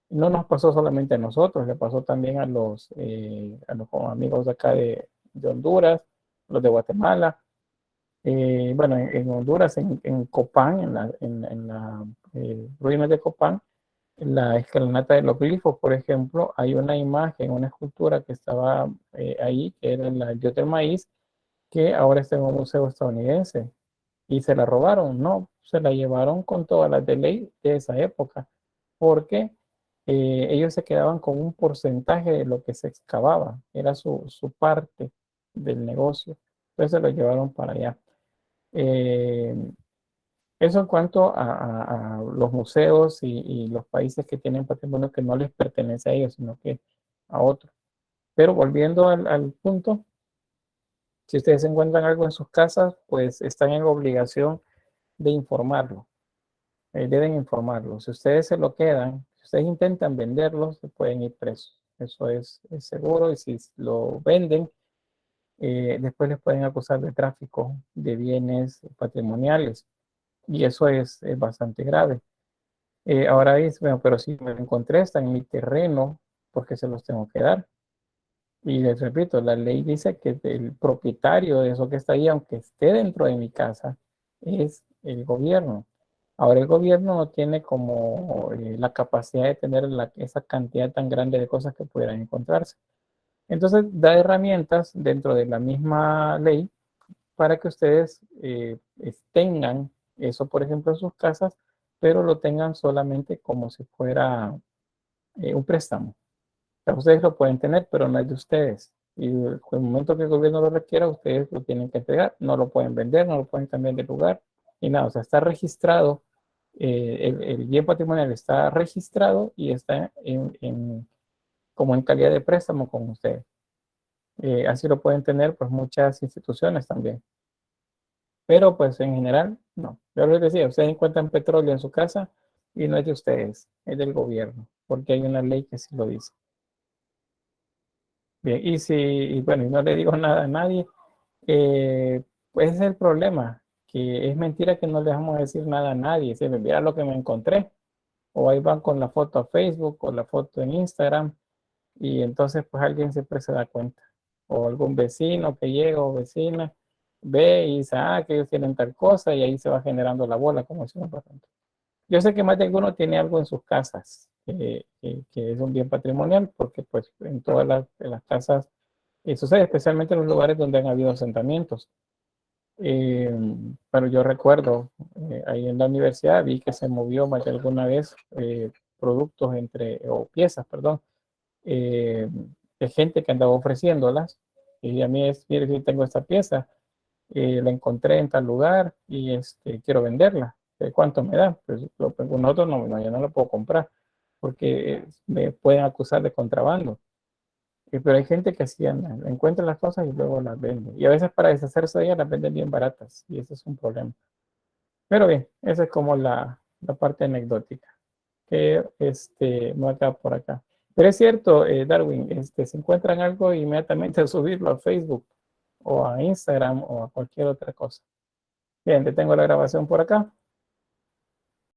No nos pasó solamente a nosotros, le pasó también a los amigos de acá de Honduras, los de Guatemala. Bueno, en Honduras, en Copán, en la ruinas de Copán, en la escalinata de los glifos, por ejemplo, hay una imagen, una escultura que estaba ahí, que era el dios del maíz, que ahora está en un museo estadounidense y se la robaron, no, se la llevaron con todas las de ley de esa época, porque ellos se quedaban con un porcentaje de lo que se excavaba, era su parte del negocio, entonces se lo llevaron para allá. Eh, Eso en cuanto a los museos y los países que tienen patrimonio que no les pertenece a ellos, sino que a otros. Pero volviendo al punto, si ustedes encuentran algo en sus casas, pues están en obligación de informarlo. Deben informarlo. Si ustedes se lo quedan, si ustedes intentan venderlo, se pueden ir presos. Eso es seguro. Y si lo venden, después les pueden acusar de tráfico de bienes patrimoniales. Y eso es bastante grave. Ahora dice, bueno, pero si me lo encontré, está en mi terreno, porque se los tengo que dar. Y les repito, la ley dice que el propietario de eso que está ahí, aunque esté dentro de mi casa, es el gobierno. Ahora el gobierno no tiene como la capacidad de tener esa cantidad tan grande de cosas que pudieran encontrarse. Entonces da herramientas dentro de la misma ley para que ustedes tengan eso, por ejemplo, en sus casas, pero lo tengan solamente como si fuera un préstamo. Sea, ustedes lo pueden tener, pero no es de ustedes. Y en el momento que el gobierno lo requiera, ustedes lo tienen que entregar. No lo pueden vender, no lo pueden cambiar de lugar, ni nada. O sea, está registrado, el bien patrimonial está registrado y está como en calidad de préstamo con ustedes. Así lo pueden tener pues muchas instituciones también. Pero pues en general, no. Yo les decía, ustedes encuentran petróleo en su casa y no es de ustedes, es del gobierno, porque hay una ley que sí lo dice. Bien, y bueno, y no le digo nada a nadie, pues ese es el problema, que es mentira que no le dejamos decir nada a nadie. Si me mira lo que me encontré, o ahí van con la foto a Facebook o la foto en Instagram, y entonces pues alguien siempre se da cuenta, o algún vecino que llega o vecina ve y dice, que ellos tienen tal cosa, y ahí se va generando la bola, como decimos por ejemplo. Yo sé que más de alguno tiene algo en sus casas, que es un bien patrimonial, porque pues en todas las casas, y sucede especialmente en los lugares donde han habido asentamientos. Pero yo recuerdo, ahí en la universidad vi que se movió más de alguna vez productos o piezas, perdón, eh, de gente que andaba ofreciéndolas. Y a mí es, mire, si tengo esta pieza, la encontré en tal lugar y quiero venderla. ¿Cuánto me da? Pues nosotros no, yo no lo puedo comprar porque me pueden acusar de contrabando. Pero hay gente que así anda, encuentra las cosas y luego las vende. Y a veces para deshacerse de ellas las venden bien baratas y eso es un problema. Pero bien, esa es como la parte anecdótica que me voy a quedar por acá. Pero es cierto, Darwin, si encuentran algo, inmediatamente subirlo a Facebook o a Instagram o a cualquier otra cosa. Bien, te tengo la grabación por acá.